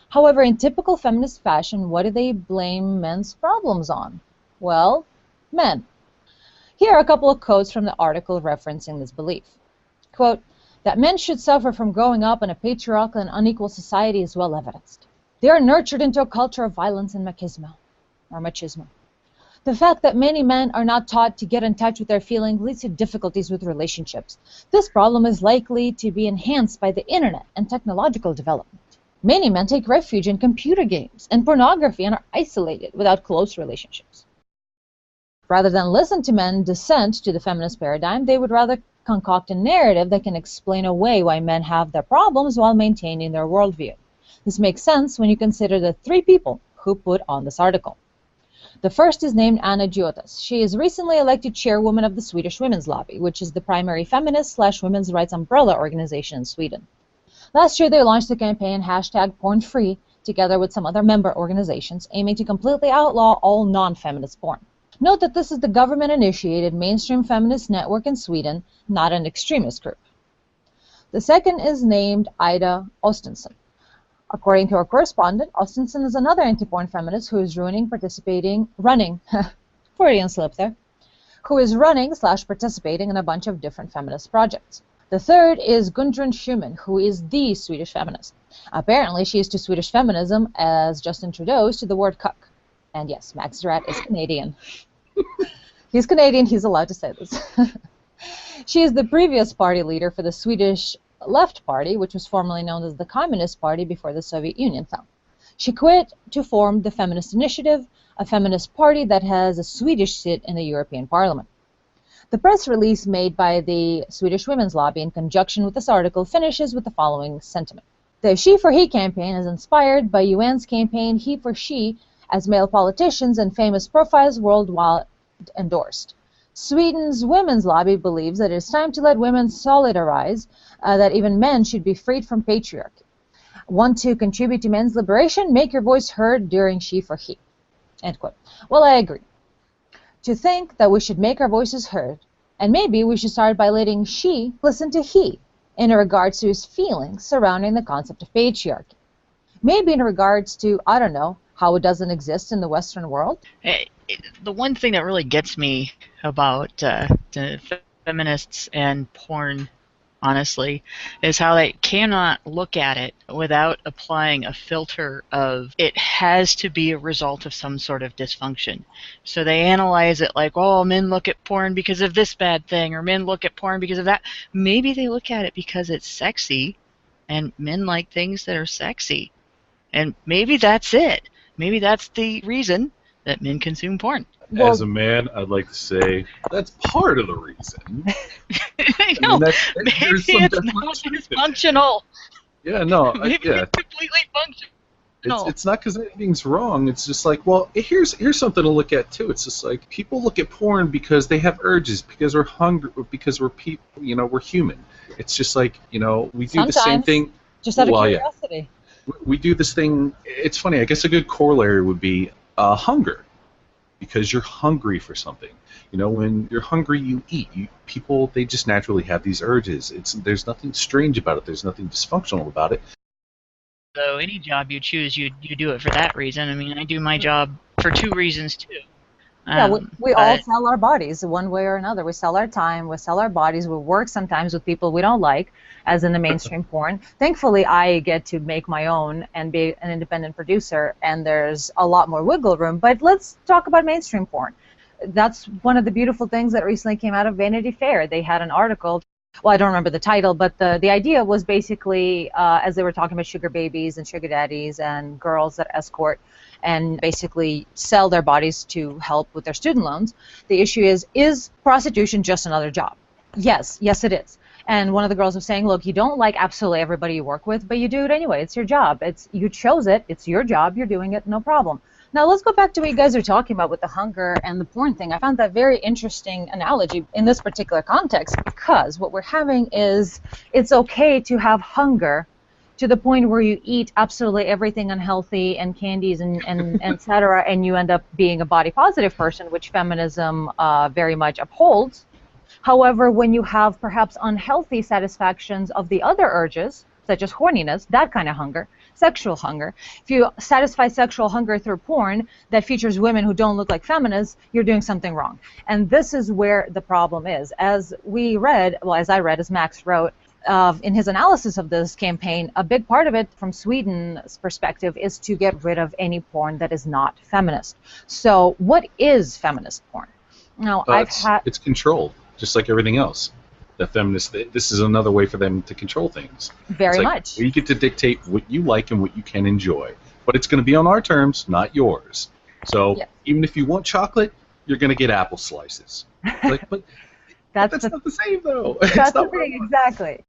However, in typical feminist fashion, what do they blame men's problems on? Well, men. Here are a couple of quotes from the article referencing this belief. Quote, that men should suffer from growing up in a patriarchal and unequal society is well evidenced. They are nurtured into a culture of violence and machismo. The fact that many men are not taught to get in touch with their feelings leads to difficulties with relationships. This problem is likely to be enhanced by the internet and technological development. Many men take refuge in computer games and pornography and are isolated without close relationships. Rather than listen to men dissent to the feminist paradigm, they would rather concoct a narrative that can explain away why men have their problems while maintaining their worldview. This makes sense when you consider the 3 people who put on this article. The first is named Anna Giotas. She is recently elected chairwoman of the Swedish Women's Lobby, which is the primary feminist/women's rights umbrella organization in Sweden. Last year they launched the campaign #PornFree together with some other member organizations aiming to completely outlaw all non-feminist porn. Note that this is the government-initiated mainstream feminist network in Sweden, not an extremist group. The second is named Ida Ostenson. According to our correspondent, Ostenson is another anti-porn feminist who is running, Freudian slip there, who is running/participating in a bunch of different feminist projects. The third is Gudrun Schumann, who is the Swedish feminist. Apparently, she is to Swedish feminism as Justin Trudeau is to the word cuck. And yes, Max Drat is Canadian. He's Canadian, he's allowed to say this. She is the previous party leader for the Swedish Left Party, which was formerly known as the Communist Party before the Soviet Union fell. She quit to form the Feminist Initiative, a feminist party that has a Swedish seat in the European Parliament. The press release made by the Swedish Women's Lobby in conjunction with this article finishes with the following sentiment. The She for He campaign is inspired by UN's campaign He for She, as male politicians and famous profiles worldwide endorsed. Sweden's Women's Lobby believes that it is time to let women solidarize, that even men should be freed from patriarchy. Want to contribute to men's liberation? Make your voice heard during She for He. End quote. Well, I agree. To think that we should make our voices heard, and maybe we should start by letting she listen to he in regards to his feelings surrounding the concept of patriarchy. Maybe in regards to, I don't know, how it doesn't exist in the Western world. The one thing that really gets me about the feminists and porn, honestly, is how they cannot look at it without applying a filter of it has to be a result of some sort of dysfunction. So they analyze it like, oh, men look at porn because of this bad thing, or men look at porn because of that. Maybe they look at it because it's sexy, and men like things that are sexy. And maybe that's it. Maybe that's the reason that men consume porn. Well, As a man, I'd like to say that's part of the reason. I know. Maybe it's not dysfunctional. Yeah, no, Maybe yeah. it's completely functional. It's not because anything's wrong. It's just like, well, here's something to look at too. It's just like people look at porn because they have urges, because we're hungry, because we're people. We're human. It's just like we do the same thing. Just out of Yeah. curiosity. We do this thing. It's funny. I guess a good corollary would be hunger. because you're hungry for something. You know, when you're hungry, you eat. People, they just naturally have these urges. There's nothing strange about it. There's nothing dysfunctional about it. So any job you choose, you do it for that reason. I mean, I do my job for two reasons too. Yeah, we all sell our bodies one way or another. We sell our time, we sell our bodies, we work sometimes with people we don't like, as in the mainstream porn. Thankfully, I get to make my own and be an independent producer, and there's a lot more wiggle room. But let's talk about mainstream porn. That's one of the beautiful things that recently came out of Vanity Fair. They had an article. Well, I don't remember the title, but the idea was basically, as they were talking about sugar babies and sugar daddies and girls that escort and basically sell their bodies to help with their student loans, the issue is prostitution just another job? Yes, it is. And one of the girls was saying, look, you don't like absolutely everybody you work with, but you do it anyway. It's your job. You chose it. It's your job. You're doing it. No problem. Now, let's go back to what you guys are talking about with the hunger and the porn thing. I found that very interesting analogy in this particular context, because what we're having is it's okay to have hunger to the point where you eat absolutely everything unhealthy and candies and et cetera, and you end up being a body positive person, which feminism very much upholds. However, when you have perhaps unhealthy satisfactions of the other urges, such as horniness, that kind of hunger, sexual hunger. If you satisfy sexual hunger through porn that features women who don't look like feminists, you're doing something wrong. And this is where the problem is. As Max wrote, in his analysis of this campaign, a big part of it from Sweden's perspective is to get rid of any porn that is not feminist. So what is feminist porn? Now, it's control, just like everything else. The feminists, this is another way for them to control things. Very much. We get to dictate what you like and what you can enjoy. But it's going to be on our terms, not yours. So even if you want chocolate, you're going to get apple slices. But that's not the same, though. That's the thing, exactly.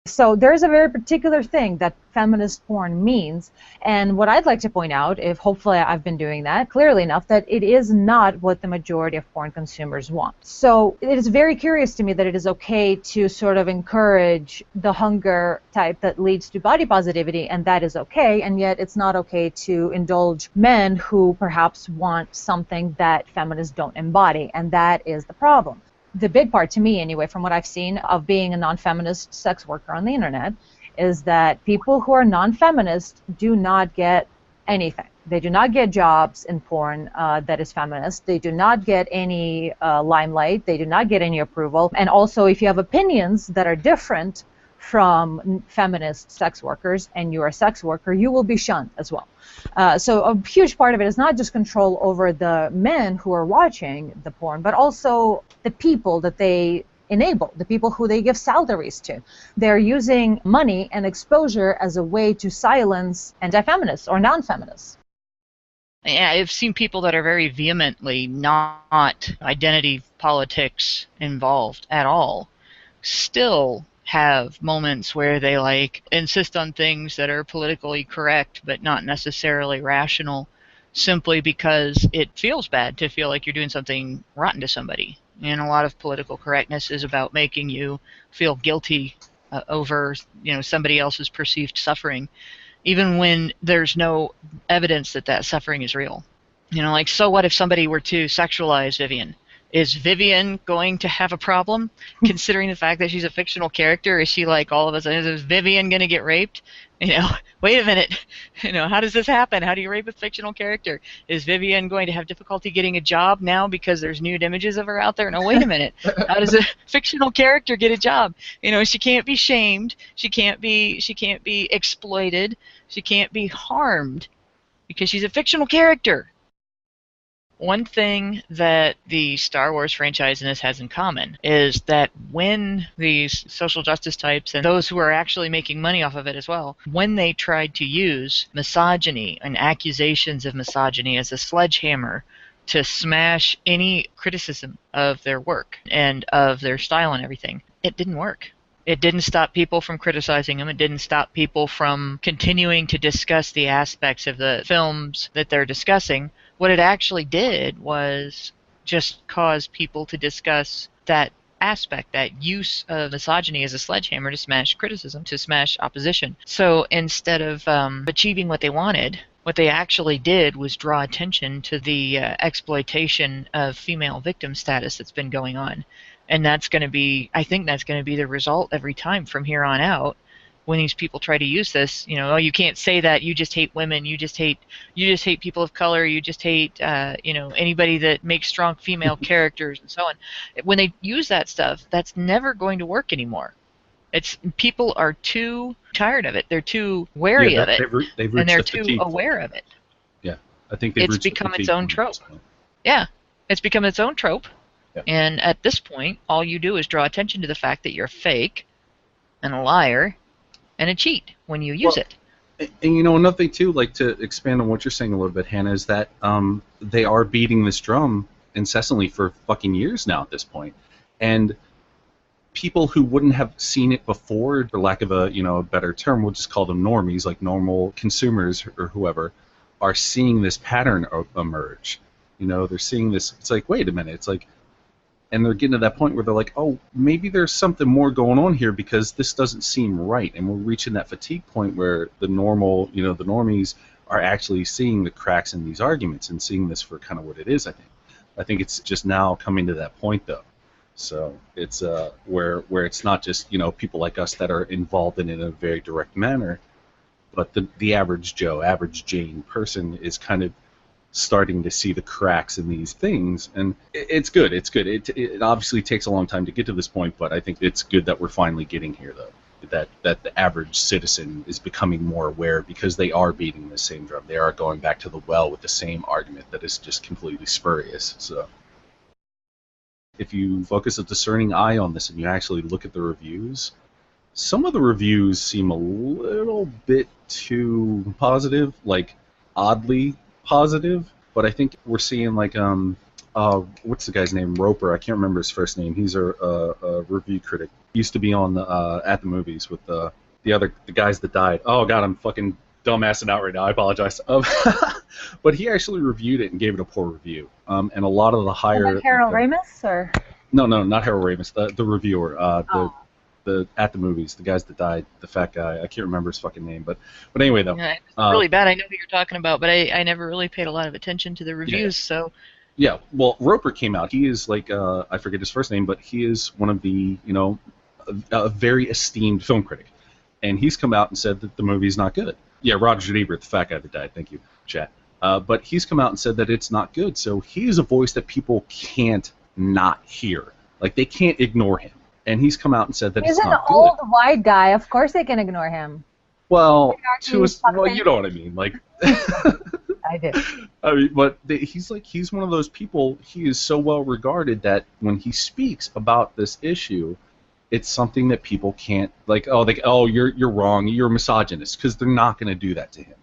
So there's a very particular thing that feminist porn means, and what I'd like to point out, if hopefully I've been doing that clearly enough, that it is not what the majority of porn consumers want. So it is very curious to me that it is okay to sort of encourage the hunger type that leads to body positivity, and that is okay, and yet it's not okay to indulge men who perhaps want something that feminists don't embody, and that is the problem. The big part to me, anyway, from what I've seen of being a non-feminist sex worker on the internet, is that people who are non-feminist do not get anything. They do not get jobs in porn that is feminist. They do not get any limelight. They do not get any approval. And also, if you have opinions that are different from feminist sex workers and you're a sex worker, you will be shunned as well. So a huge part of it is not just control over the men who are watching the porn, but also the people that they enable, the people who they give salaries to. They're using money and exposure as a way to silence anti-feminists or non-feminists. Yeah, I've seen people that are very vehemently not identity politics involved at all still have moments where they insist on things that are politically correct but not necessarily rational, simply because it feels bad to feel like you're doing something rotten to somebody. And a lot of political correctness is about making you feel guilty over somebody else's perceived suffering, even when there's no evidence that that suffering is real. So what if somebody were to sexualize Vivian? Is Vivian going to have a problem, considering the fact that she's a fictional character? Is she all of a sudden, is Vivian going to get raped? Wait a minute. How does this happen? How do you rape a fictional character? Is Vivian going to have difficulty getting a job now because there's nude images of her out there? No, wait a minute. How does a fictional character get a job? She can't be shamed. She can't be exploited. She can't be harmed because she's a fictional character. One thing that the Star Wars franchise and this has in common is that when these social justice types and those who are actually making money off of it as well, when they tried to use misogyny and accusations of misogyny as a sledgehammer to smash any criticism of their work and of their style and everything, it didn't work. It didn't stop people from criticizing them. It didn't stop people from continuing to discuss the aspects of the films that they're discussing. What it actually did was just cause people to discuss that aspect, that use of misogyny as a sledgehammer to smash criticism, to smash opposition. So instead of achieving what they wanted, What they actually did was draw attention to the exploitation of female victim status that's been going on. And that's going to be, I think that's going to be the result every time from here on out when these people try to use this. You know, oh, you can't say that, you just hate women, you just hate people of color, you just hate, anybody that makes strong female characters and so on. When they use that stuff, that's never going to work anymore. People are too tired of it. They're too wary of it, and they're too aware of it. Yeah, I think it's become its own trope. Yeah, it's become its own trope. Yeah. And at this point, all you do is draw attention to the fact that you're fake, and a liar, and a cheat when you use it. And another thing too, like to expand on what you're saying a little bit, Hannah, is that they are beating this drum incessantly for fucking years now at this point, and people who wouldn't have seen it before, for lack of a better term, we'll just call them normies, like normal consumers or whoever, are seeing this pattern emerge. They're seeing this. It's like, wait a minute. It's like, and they're getting to that point where they're like, oh, maybe there's something more going on here because this doesn't seem right. And we're reaching that fatigue point where the normies are actually seeing the cracks in these arguments and seeing this for kind of what it is. I think it's just now coming to that point though. So it's where it's not just people like us that are involved in it in a very direct manner, but the average Joe, average Jane person is kind of starting to see the cracks in these things, and it's good. It's good. It obviously takes a long time to get to this point, but I think it's good that we're finally getting here, though. That the average citizen is becoming more aware because they are beating the same drum. They are going back to the well with the same argument that is just completely spurious. So if you focus a discerning eye on this and you actually look at the reviews, some of the reviews seem a little bit too positive, like oddly positive, but I think we're seeing like what's the guy's name? Roper. I can't remember his first name. He's a review critic. He used to be on At the Movies with the guys that died. Oh god, I'm fucking dumbassing out right now. I apologize. But he actually reviewed it and gave it a poor review. And a lot of the higher Harold Ramis or no, not Harold Ramis. The reviewer. The At the Movies, the guys that died, the fat guy. I can't remember his fucking name, but anyway though. Yeah, it's really bad. I know who you're talking about, but I never really paid a lot of attention to the reviews. Yeah. So. Yeah, well, Roper came out. He is like I forget his first name, but he is one of the a very esteemed film critic, and he's come out and said that the movie's not good. Yeah, Roger Ebert, the fat guy that died. Thank you, chat. But he's come out and said that it's not good. So he is a voice that people can't not hear. Like they can't ignore him. And he's come out and said that it's not good. He's an old white guy. Of course they can ignore him. Well, you know what I mean. Like, I do. I mean, but he's one of those people. He is so well regarded that when he speaks about this issue, it's something that people can't you're wrong, you're a misogynist, because they're not going to do that to him,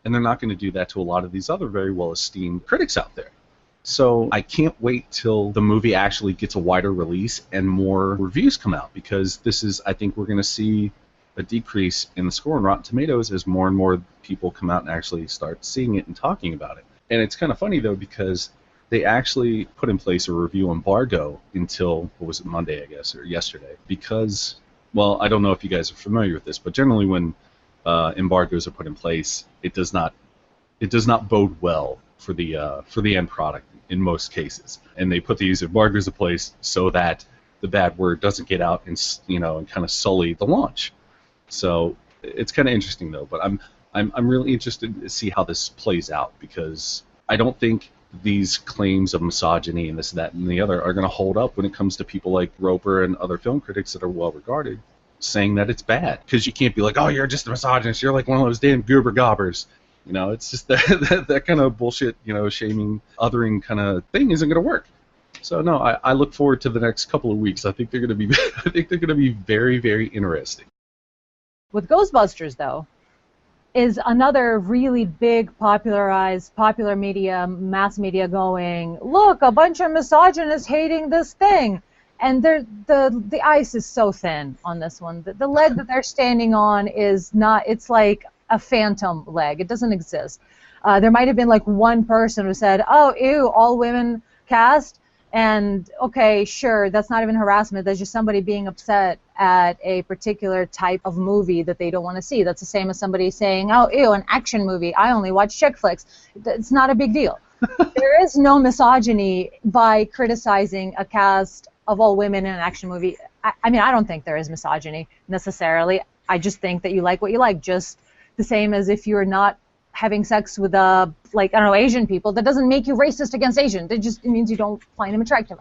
and they're not going to do that to a lot of these other very well esteemed critics out there. So I can't wait till the movie actually gets a wider release and more reviews come out, because I think we're going to see a decrease in the score on Rotten Tomatoes as more and more people come out and actually start seeing it and talking about it. And it's kind of funny, though, because they actually put in place a review embargo until, what was it, Monday, I guess, or yesterday, because, well, I don't know if you guys are familiar with this, but generally when embargoes are put in place, it does not bode well for the end product in most cases, and they put these embargoes in place so that the bad word doesn't get out and and kind of sully the launch. So it's kind of interesting though. But I'm really interested to see how this plays out, because I don't think these claims of misogyny and this, that, and the other are going to hold up when it comes to people like Roper and other film critics that are well regarded saying that it's bad. Because you can't be like, oh, you're just a misogynist, you're like one of those damn goober gobbers. It's just that kind of bullshit, shaming, othering kind of thing isn't going to work. So no, I look forward to the next couple of weeks. I think they're going to be very, very interesting. With Ghostbusters, though, is another really big popular media, mass media going, look, a bunch of misogynists hating this thing. And the ice is so thin on this one. The leg that they're standing on is not, it's like a phantom leg. It doesn't exist. There might have been like one person who said, oh, ew, all women cast. And okay, sure, that's not even harassment. That's just somebody being upset at a particular type of movie that they don't want to see. That's the same as somebody saying, oh, ew, an action movie. I only watch chick flicks. It's not a big deal. There is no misogyny by criticizing a cast of all women in an action movie. I mean, I don't think there is misogyny necessarily. I just think that you like what you like, just the same as if you're not having sex with like, I don't know, Asian people. That doesn't make you racist against Asian. It means you don't find them attractive.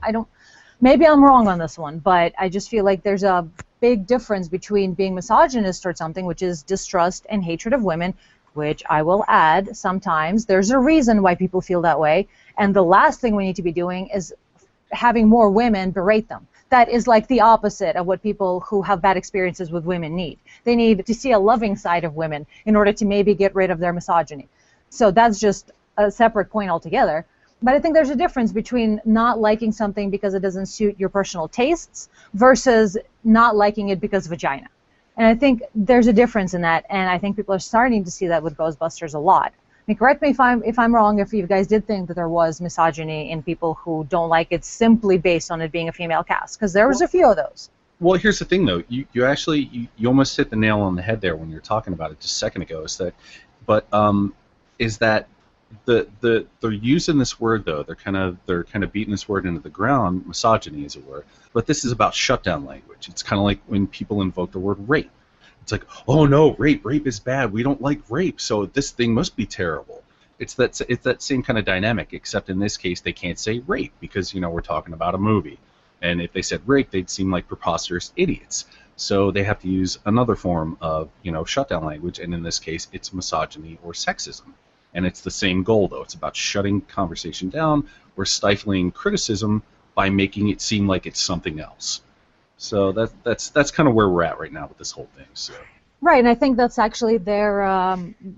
Maybe I'm wrong on this one, but I just feel like there's a big difference between being misogynist towards something, which is distrust and hatred of women, which I will add sometimes there's a reason why people feel that way. And the last thing we need to be doing is having more women berate them. That is like the opposite of what people who have bad experiences with women need. They need to see a loving side of women in order to maybe get rid of their misogyny. So that's just a separate point altogether. But I think there's a difference between not liking something because it doesn't suit your personal tastes versus not liking it because of vagina. And I think there's a difference in that, and I think people are starting to see that with Ghostbusters a lot. I mean, correct me if I'm wrong, if you guys did think that there was misogyny in people who don't like it simply based on it being a female cast, because there was a few of those. Well, here's the thing, though. You almost hit the nail on the head there when you were talking about it just a second ago. Is that they're using this word, though. They're kind of beating this word into the ground, misogyny, as it were. But this is about shutdown language. It's kind of like when people invoke the word rape. It's like, oh no, rape is bad. We don't like rape, so this thing must be terrible. It's that same kind of dynamic, except in this case they can't say rape because we're talking about a movie, and if they said rape, they'd seem like preposterous idiots. So they have to use another form of shutdown language, and in this case it's misogyny or sexism. And it's the same goal, though. It's about shutting conversation down or stifling criticism by making it seem like it's something else. So that's kind of where we're at right now with this whole thing. So. Right, and I think that's actually their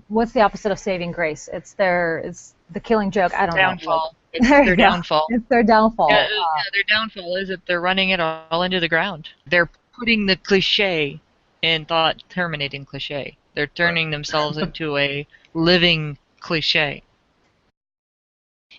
what's the opposite of saving grace? It's the killing joke. I don't downfall. know. It's their downfall. It's their downfall. Yeah, their downfall is that they're running it all into the ground. They're putting the cliche in thought terminating cliche. They're turning themselves into a living cliche.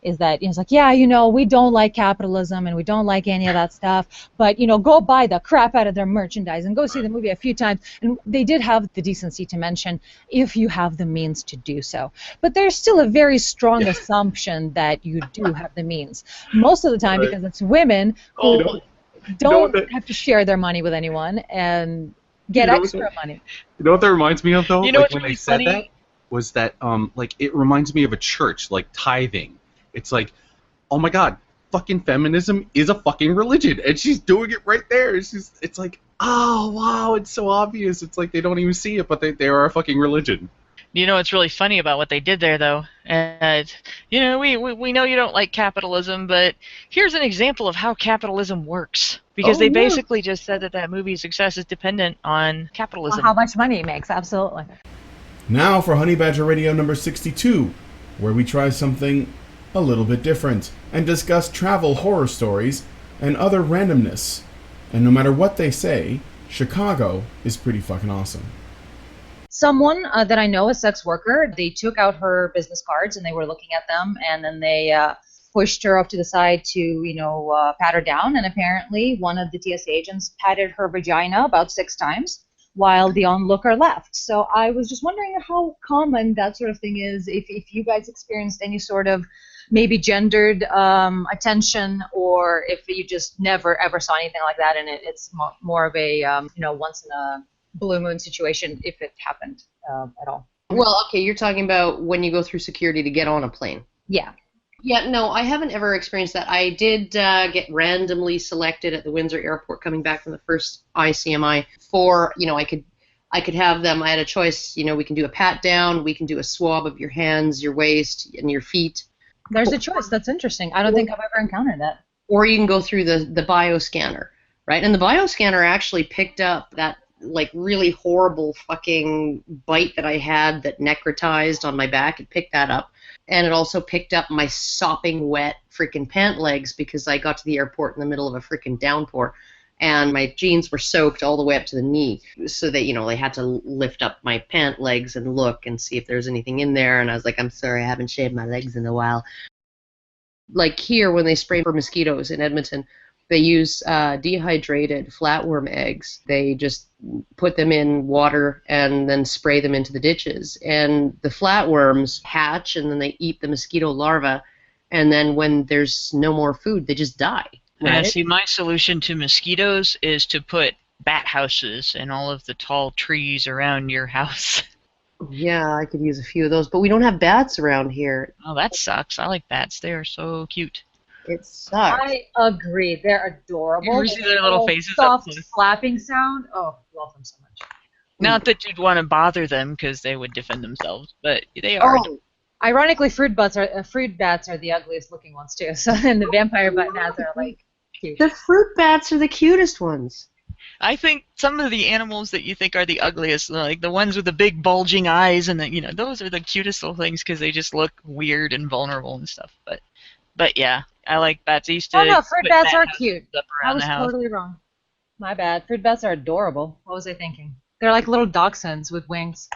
Is that it's like, we don't like capitalism and we don't like any of that stuff, but go buy the crap out of their merchandise and go see the movie a few times. And they did have the decency to mention if you have the means to do so. But there's still a very strong assumption that you do have the means. Most of the time, because it's women who don't have to share their money with anyone and get extra money. You know what that reminds me of, though? What's when really they said funny? that was that it reminds me of a church, like tithing. It's like, oh my God, fucking feminism is a fucking religion, and she's doing it right there. It's like, oh wow, it's so obvious. It's like they don't even see it, but they are a fucking religion. You know what's really funny about what they did there, though? We know you don't like capitalism, but here's an example of how capitalism works. Because they basically just said that movie's success is dependent on capitalism. How much money it makes, absolutely. Now for Honey Badger Radio number 62, where we try something a little bit different and discuss travel horror stories and other randomness. And no matter what they say, Chicago is pretty fucking awesome. Someone that I know, a sex worker, they took out her business cards and they were looking at them, and then they pushed her off to the side to, pat her down, and apparently one of the TSA agents patted her vagina about 6 times while the onlooker left. So I was just wondering how common that sort of thing is, if you guys experienced any sort of maybe gendered attention, or if you just never ever saw anything like that, and it's more of a once in a blue moon situation, if it happened at all. Well, okay, you're talking about when you go through security to get on a plane. Yeah. Yeah, no, I haven't ever experienced that. I did get randomly selected at the Windsor Airport coming back from the first ICMI for, I could have them, I had a choice, we can do a pat down, we can do a swab of your hands, your waist, and your feet. There's a choice. That's interesting. I don't think I've ever encountered that. Or you can go through the bioscanner, right? And the bioscanner actually picked up that really horrible fucking bite that I had that necrotized on my back. It picked that up. And it also picked up my sopping wet freaking pant legs because I got to the airport in the middle of a freaking downpour. And my jeans were soaked all the way up to the knee. So they had to lift up my pant legs and look and see if there's anything in there. And I was like, I'm sorry, I haven't shaved my legs in a while. Like here, when they spray for mosquitoes in Edmonton, they use dehydrated flatworm eggs. They just put them in water and then spray them into the ditches. And the flatworms hatch, and then they eat the mosquito larvae. And then when there's no more food, they just die. Right? See, my solution to mosquitoes is to put bat houses in all of the tall trees around your house. Yeah, I could use a few of those, but we don't have bats around here. Oh, that sucks. I like bats. They are so cute. It sucks. I agree. They're adorable. You ever see their little faces soft up close? slapping sound. Oh, love them so much. Not that you'd want to bother them because they would defend themselves, but they are. Oh, ironically, fruit bats are the ugliest looking ones too. So then the vampire bats are like cute. The fruit bats are the cutest ones. I think some of the animals that you think are the ugliest, like the ones with the big bulging eyes, and those are the cutest little things because they just look weird and vulnerable and stuff. But yeah, I like bats. I used to. Oh no, fruit put bats bat are houses cute. up I around was the house. totally wrong. My bad. Fruit bats are adorable. What was I thinking? They're like little dachshunds with wings.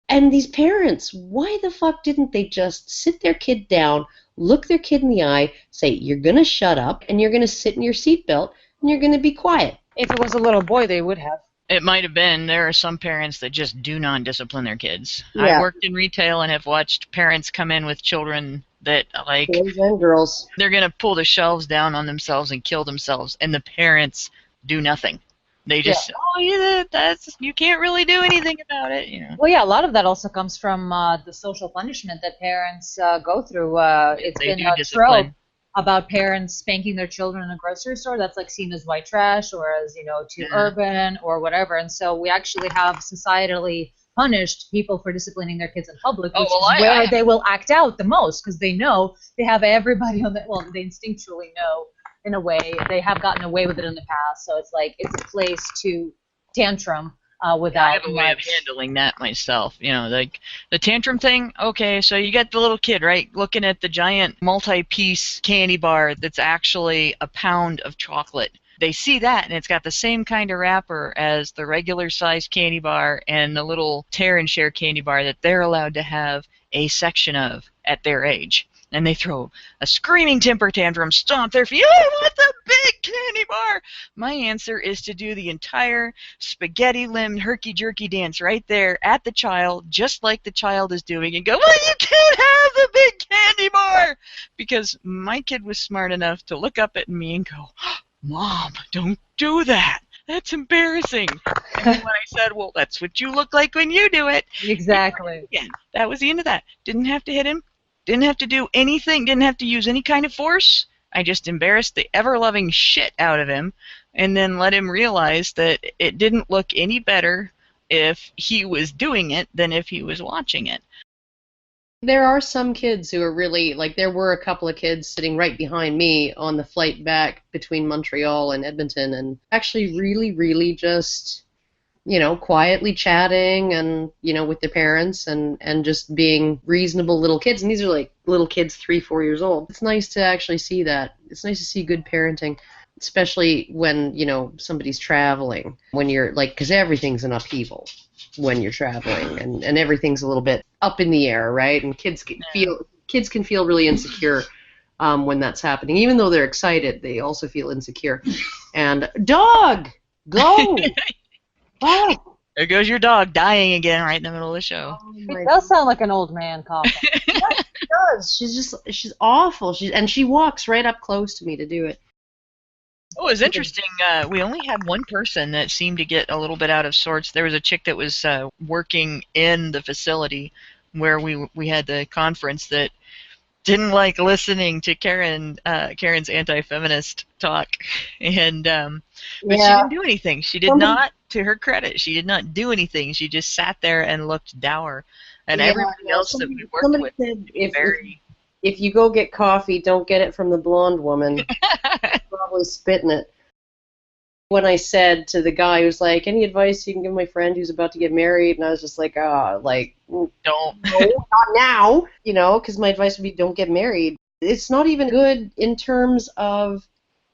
And these parents, why the fuck didn't they just sit their kid down, look their kid in the eye, say, you're going to shut up, and you're going to sit in your seatbelt, and you're going to be quiet? If it was a little boy, they would have. It might have been. There are some parents that just do not discipline their kids. Yeah. I worked in retail and have watched parents come in with children that, like, Boys and girls. they're going to pull the shelves down on themselves and kill themselves, and the parents do nothing. They just, you can't really do anything about it. Well, yeah, a lot of that also comes from the social punishment that parents go through. It's They been do a discipline. trope about parents spanking their children in a grocery store. That's like seen as white trash or as, too urban or whatever. And so we actually have societally punished people for disciplining their kids in public, which is where they will act out the most because they know they have everybody on the, well, they instinctually know in a way they have gotten away with it in the past. So it's like it's a place to tantrum without I have a way of handling that myself. Like the tantrum thing, okay, so you get the little kid, right, looking at the giant multi-piece candy bar that's actually a pound of chocolate. They see that, and it's got the same kind of wrapper as the regular-sized candy bar and the little tear and share candy bar that they're allowed to have a section of at their age. And they throw a screaming temper tantrum, stomp their feet, I want the big candy bar! My answer is to do the entire spaghetti-limbed herky-jerky dance right there at the child, just like the child is doing, and go, well, you can't have the big candy bar! Because my kid was smart enough to look up at me and go, Mom, don't do that. That's embarrassing. And then when I said, well, that's what you look like when you do it. Exactly. Yeah, that was the end of that. Didn't have to hit him. Didn't have to do anything. Didn't have to use any kind of force. I just embarrassed the ever-loving shit out of him and then let him realize that it didn't look any better if he was doing it than if he was watching it. There are some kids who are really, like there were a couple of kids sitting right behind me on the flight back between Montreal and Edmonton and actually really, really just, quietly chatting and, with their parents and just being reasonable little kids. And these are like little kids 3-4 years old. It's nice to actually see that. It's nice to see good parenting, especially when, somebody's traveling, when you're like, because everything's an upheaval when you're traveling and everything's a little bit up in the air, right? And kids can feel really insecure when that's happening. Even though they're excited, they also feel insecure. And dog, go! Oh. There goes your dog dying again right in the middle of the show. It does sound like an old man coughing. Yes, it does. She's awful. She walks right up close to me to do it. Oh, it was interesting. We only had one person that seemed to get a little bit out of sorts. There was a chick that was working in the facility where we had the conference that didn't like listening to Karen's anti-feminist talk, and but she didn't do anything. She did not, to her credit, she did not do anything. She just sat there and looked dour. And everybody else that we worked with said if you go get coffee, don't get it from the blonde woman. Probably spitting it. When I said to the guy who's like, any advice you can give my friend who's about to get married? And I was just like, don't. No, not now, because my advice would be don't get married. It's not even good in terms of,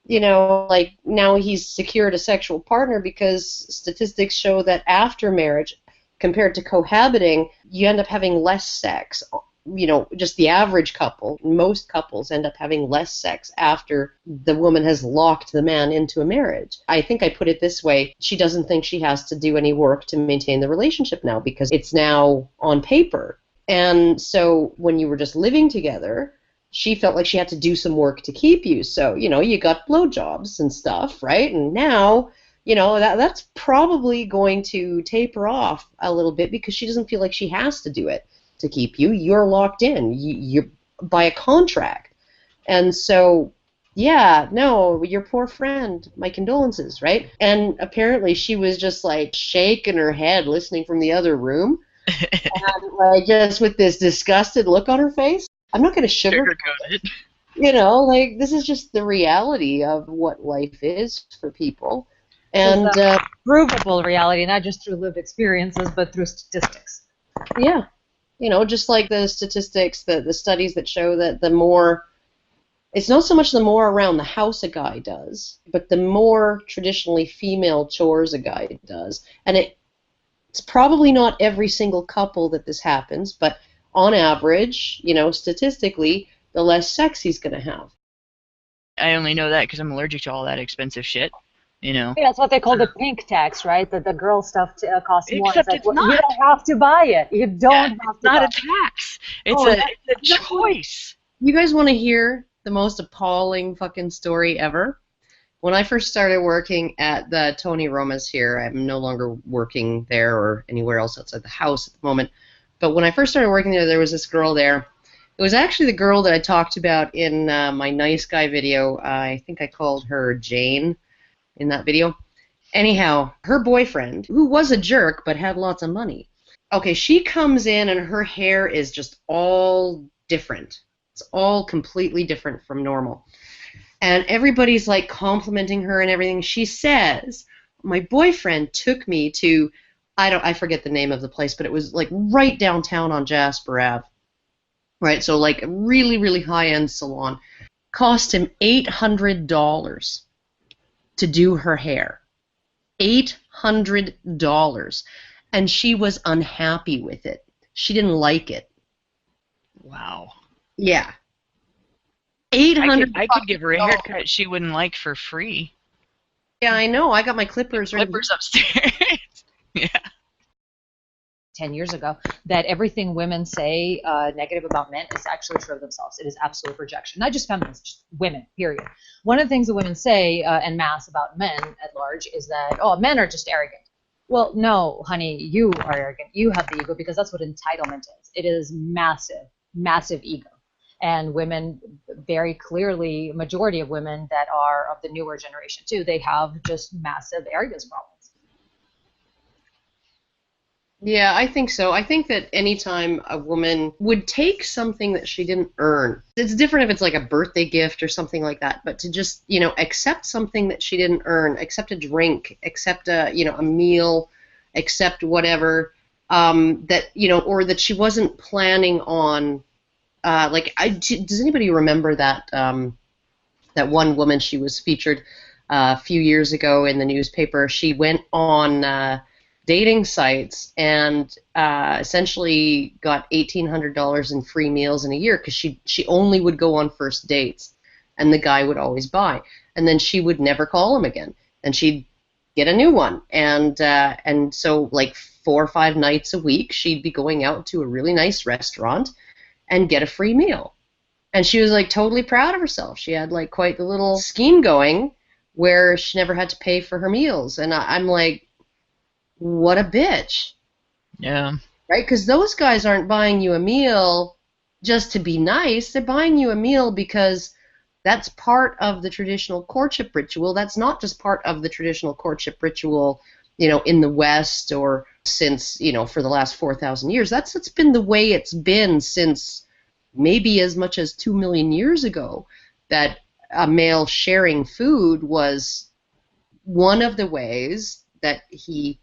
like now he's secured a sexual partner because statistics show that after marriage, compared to cohabiting, you end up having less sex just the average couple, most couples end up having less sex after the woman has locked the man into a marriage. I think I put it this way: she doesn't think she has to do any work to maintain the relationship now because it's now on paper. And so when you were just living together, she felt like she had to do some work to keep you. So, you got blowjobs and stuff, right? And now, that's probably going to taper off a little bit because she doesn't feel like she has to do it to keep you. You're locked in. You're by a contract. And so, yeah, no, your poor friend, my condolences, right? And apparently she was just like shaking her head listening from the other room. And like just with this disgusted look on her face. I'm not going to sugarcoat it. This is just the reality of what life is for people. And provable reality, not just through lived experiences, but through statistics. Yeah. Just like the statistics, the studies that show that the more, it's not so much the more around the house a guy does, but the more traditionally female chores a guy does. And it's probably not every single couple that this happens, but on average, statistically, the less sex he's going to have. I only know that because I'm allergic to all that expensive shit, Yeah, that's what they call the pink tax, right? That the girl stuff costs more. Except it's not. You don't have to buy it. You don't have to It's not buy a tax. It's a choice. You guys want to hear the most appalling fucking story ever? When I first started working at the Tony Roma's here, I'm no longer working there or anywhere else outside the house at the moment. But when I first started working there was this girl there. It was actually the girl that I talked about in my nice guy video. I think I called her Jane in that video. Anyhow, her boyfriend, who was a jerk but had lots of money. Okay, she comes in and her hair is just all different. It's all completely different from normal. And everybody's like complimenting her and everything. She says, my boyfriend took me to, I forget the name of the place, but it was like right downtown on Jasper Ave. Right, so like a really, really high-end salon. Cost him $800 to do her hair. $800. And she was unhappy with it. She didn't like it. Wow. Yeah. $800. I could give her a haircut she wouldn't like for free. Yeah, I know. I got my clippers upstairs. Yeah. 10 years ago, that everything women say negative about men is actually true of themselves. It is absolute projection. Not just feminists, just women, period. One of the things that women say en masse about men at large is that, men are just arrogant. Well, no, honey, you are arrogant. You have the ego because that's what entitlement is. It is massive, massive ego. And women, very clearly, majority of women that are of the newer generation too, they have just massive arrogance problems. Yeah, I think so. I think that anytime a woman would take something that she didn't earn, it's different if it's like a birthday gift or something like that, but to just, accept something that she didn't earn, accept a drink, accept a meal, accept whatever, that, or that she wasn't planning on, does anybody remember that, that one woman, she was featured a few years ago in the newspaper? She went on, dating sites and essentially got $1,800 in free meals in a year because she only would go on first dates and the guy would always buy, and then she would never call him again and she'd get a new one, and so like 4 or 5 nights a week she'd be going out to a really nice restaurant and get a free meal, and she was like totally proud of herself. She had like quite the little scheme going where she never had to pay for her meals, and I'm like, what a bitch. Yeah. Right? Because those guys aren't buying you a meal just to be nice. They're buying you a meal because that's part of the traditional courtship ritual. That's not just part of the traditional courtship ritual, in the West or since, for the last 4,000 years. That's been the way it's been since maybe as much as 2 million years ago, that a male sharing food was one of the ways that he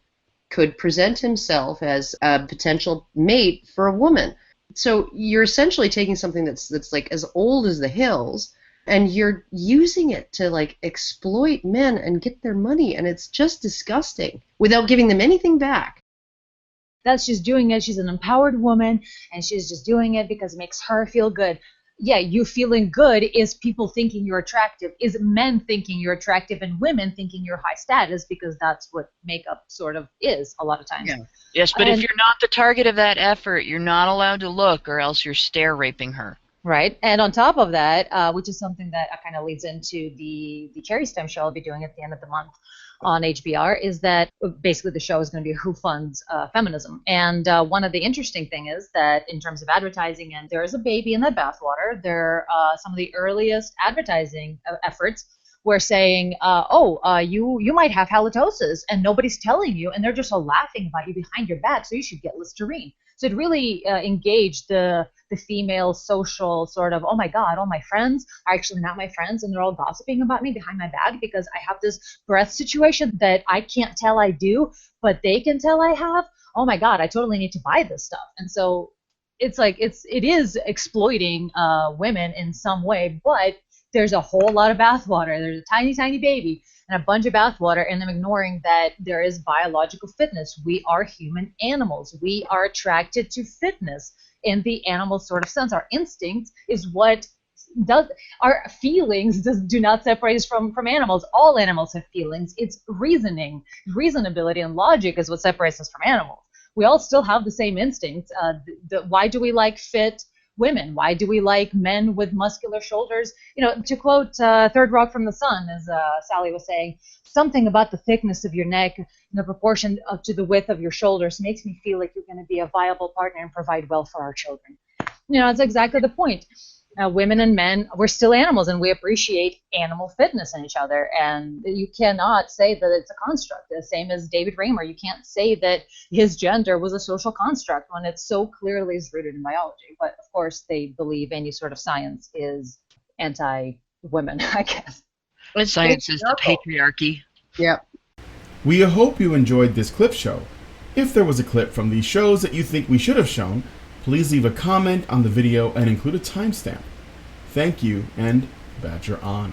could present himself as a potential mate for a woman. So you're essentially taking something that's like as old as the hills, and you're using it to like exploit men and get their money, and it's just disgusting without giving them anything back. That she's doing it, she's an empowered woman, and she's just doing it because it makes her feel good. Yeah, you feeling good is people thinking you're attractive, is men thinking you're attractive, and women thinking you're high status, because that's what makeup sort of is a lot of times. Yeah. Yes, but if And- you're not the target of that effort, you're not allowed to look, or else you're stare raping her. Right, and on top of that, which is something that kind of leads into the Cherry Stem show I'll be doing at the end of the month on HBR, is that basically the show is going to be who funds feminism. And one of the interesting thing is that in terms of advertising, and there is a baby in that bathwater, some of the earliest advertising efforts were saying, you might have halitosis and nobody's telling you, and they're just all laughing about you behind your back, so you should get Listerine. So it really engaged the female social sort of, oh my God, all my friends are actually not my friends, and they're all gossiping about me behind my back because I have this breath situation that I can't tell I do, but they can tell I have. Oh my God, I totally need to buy this stuff. And so it's like it is exploiting women in some way, but there's a whole lot of bathwater. There's a tiny, tiny baby and a bunch of bathwater, and I'm ignoring that there is biological fitness. We are human animals. We are attracted to fitness in the animal sort of sense. Our instinct is what does, our feelings do not separate us from animals. All animals have feelings. It's reasoning, reasonability, and logic is what separates us from animals. We all still have the same instincts. Why do we like fit women? Why do we like men with muscular shoulders? You know, to quote Third Rock from the Sun, as Sally was saying, something about the thickness of your neck and the proportion to the width of your shoulders makes me feel like you're going to be a viable partner and provide well for our children. You know, that's exactly the point. Women and men, we're still animals, and we appreciate animal fitness in each other. And you cannot say that it's a construct. The same as David Raymer. You can't say that his gender was a social construct when it so clearly is rooted in biology. But of course, they believe any sort of science is anti-women, I guess. Science is the patriarchy. Yep. We hope you enjoyed this clip show. If there was a clip from these shows that you think we should have shown, please leave a comment on the video and include a timestamp. Thank you, and Badger on.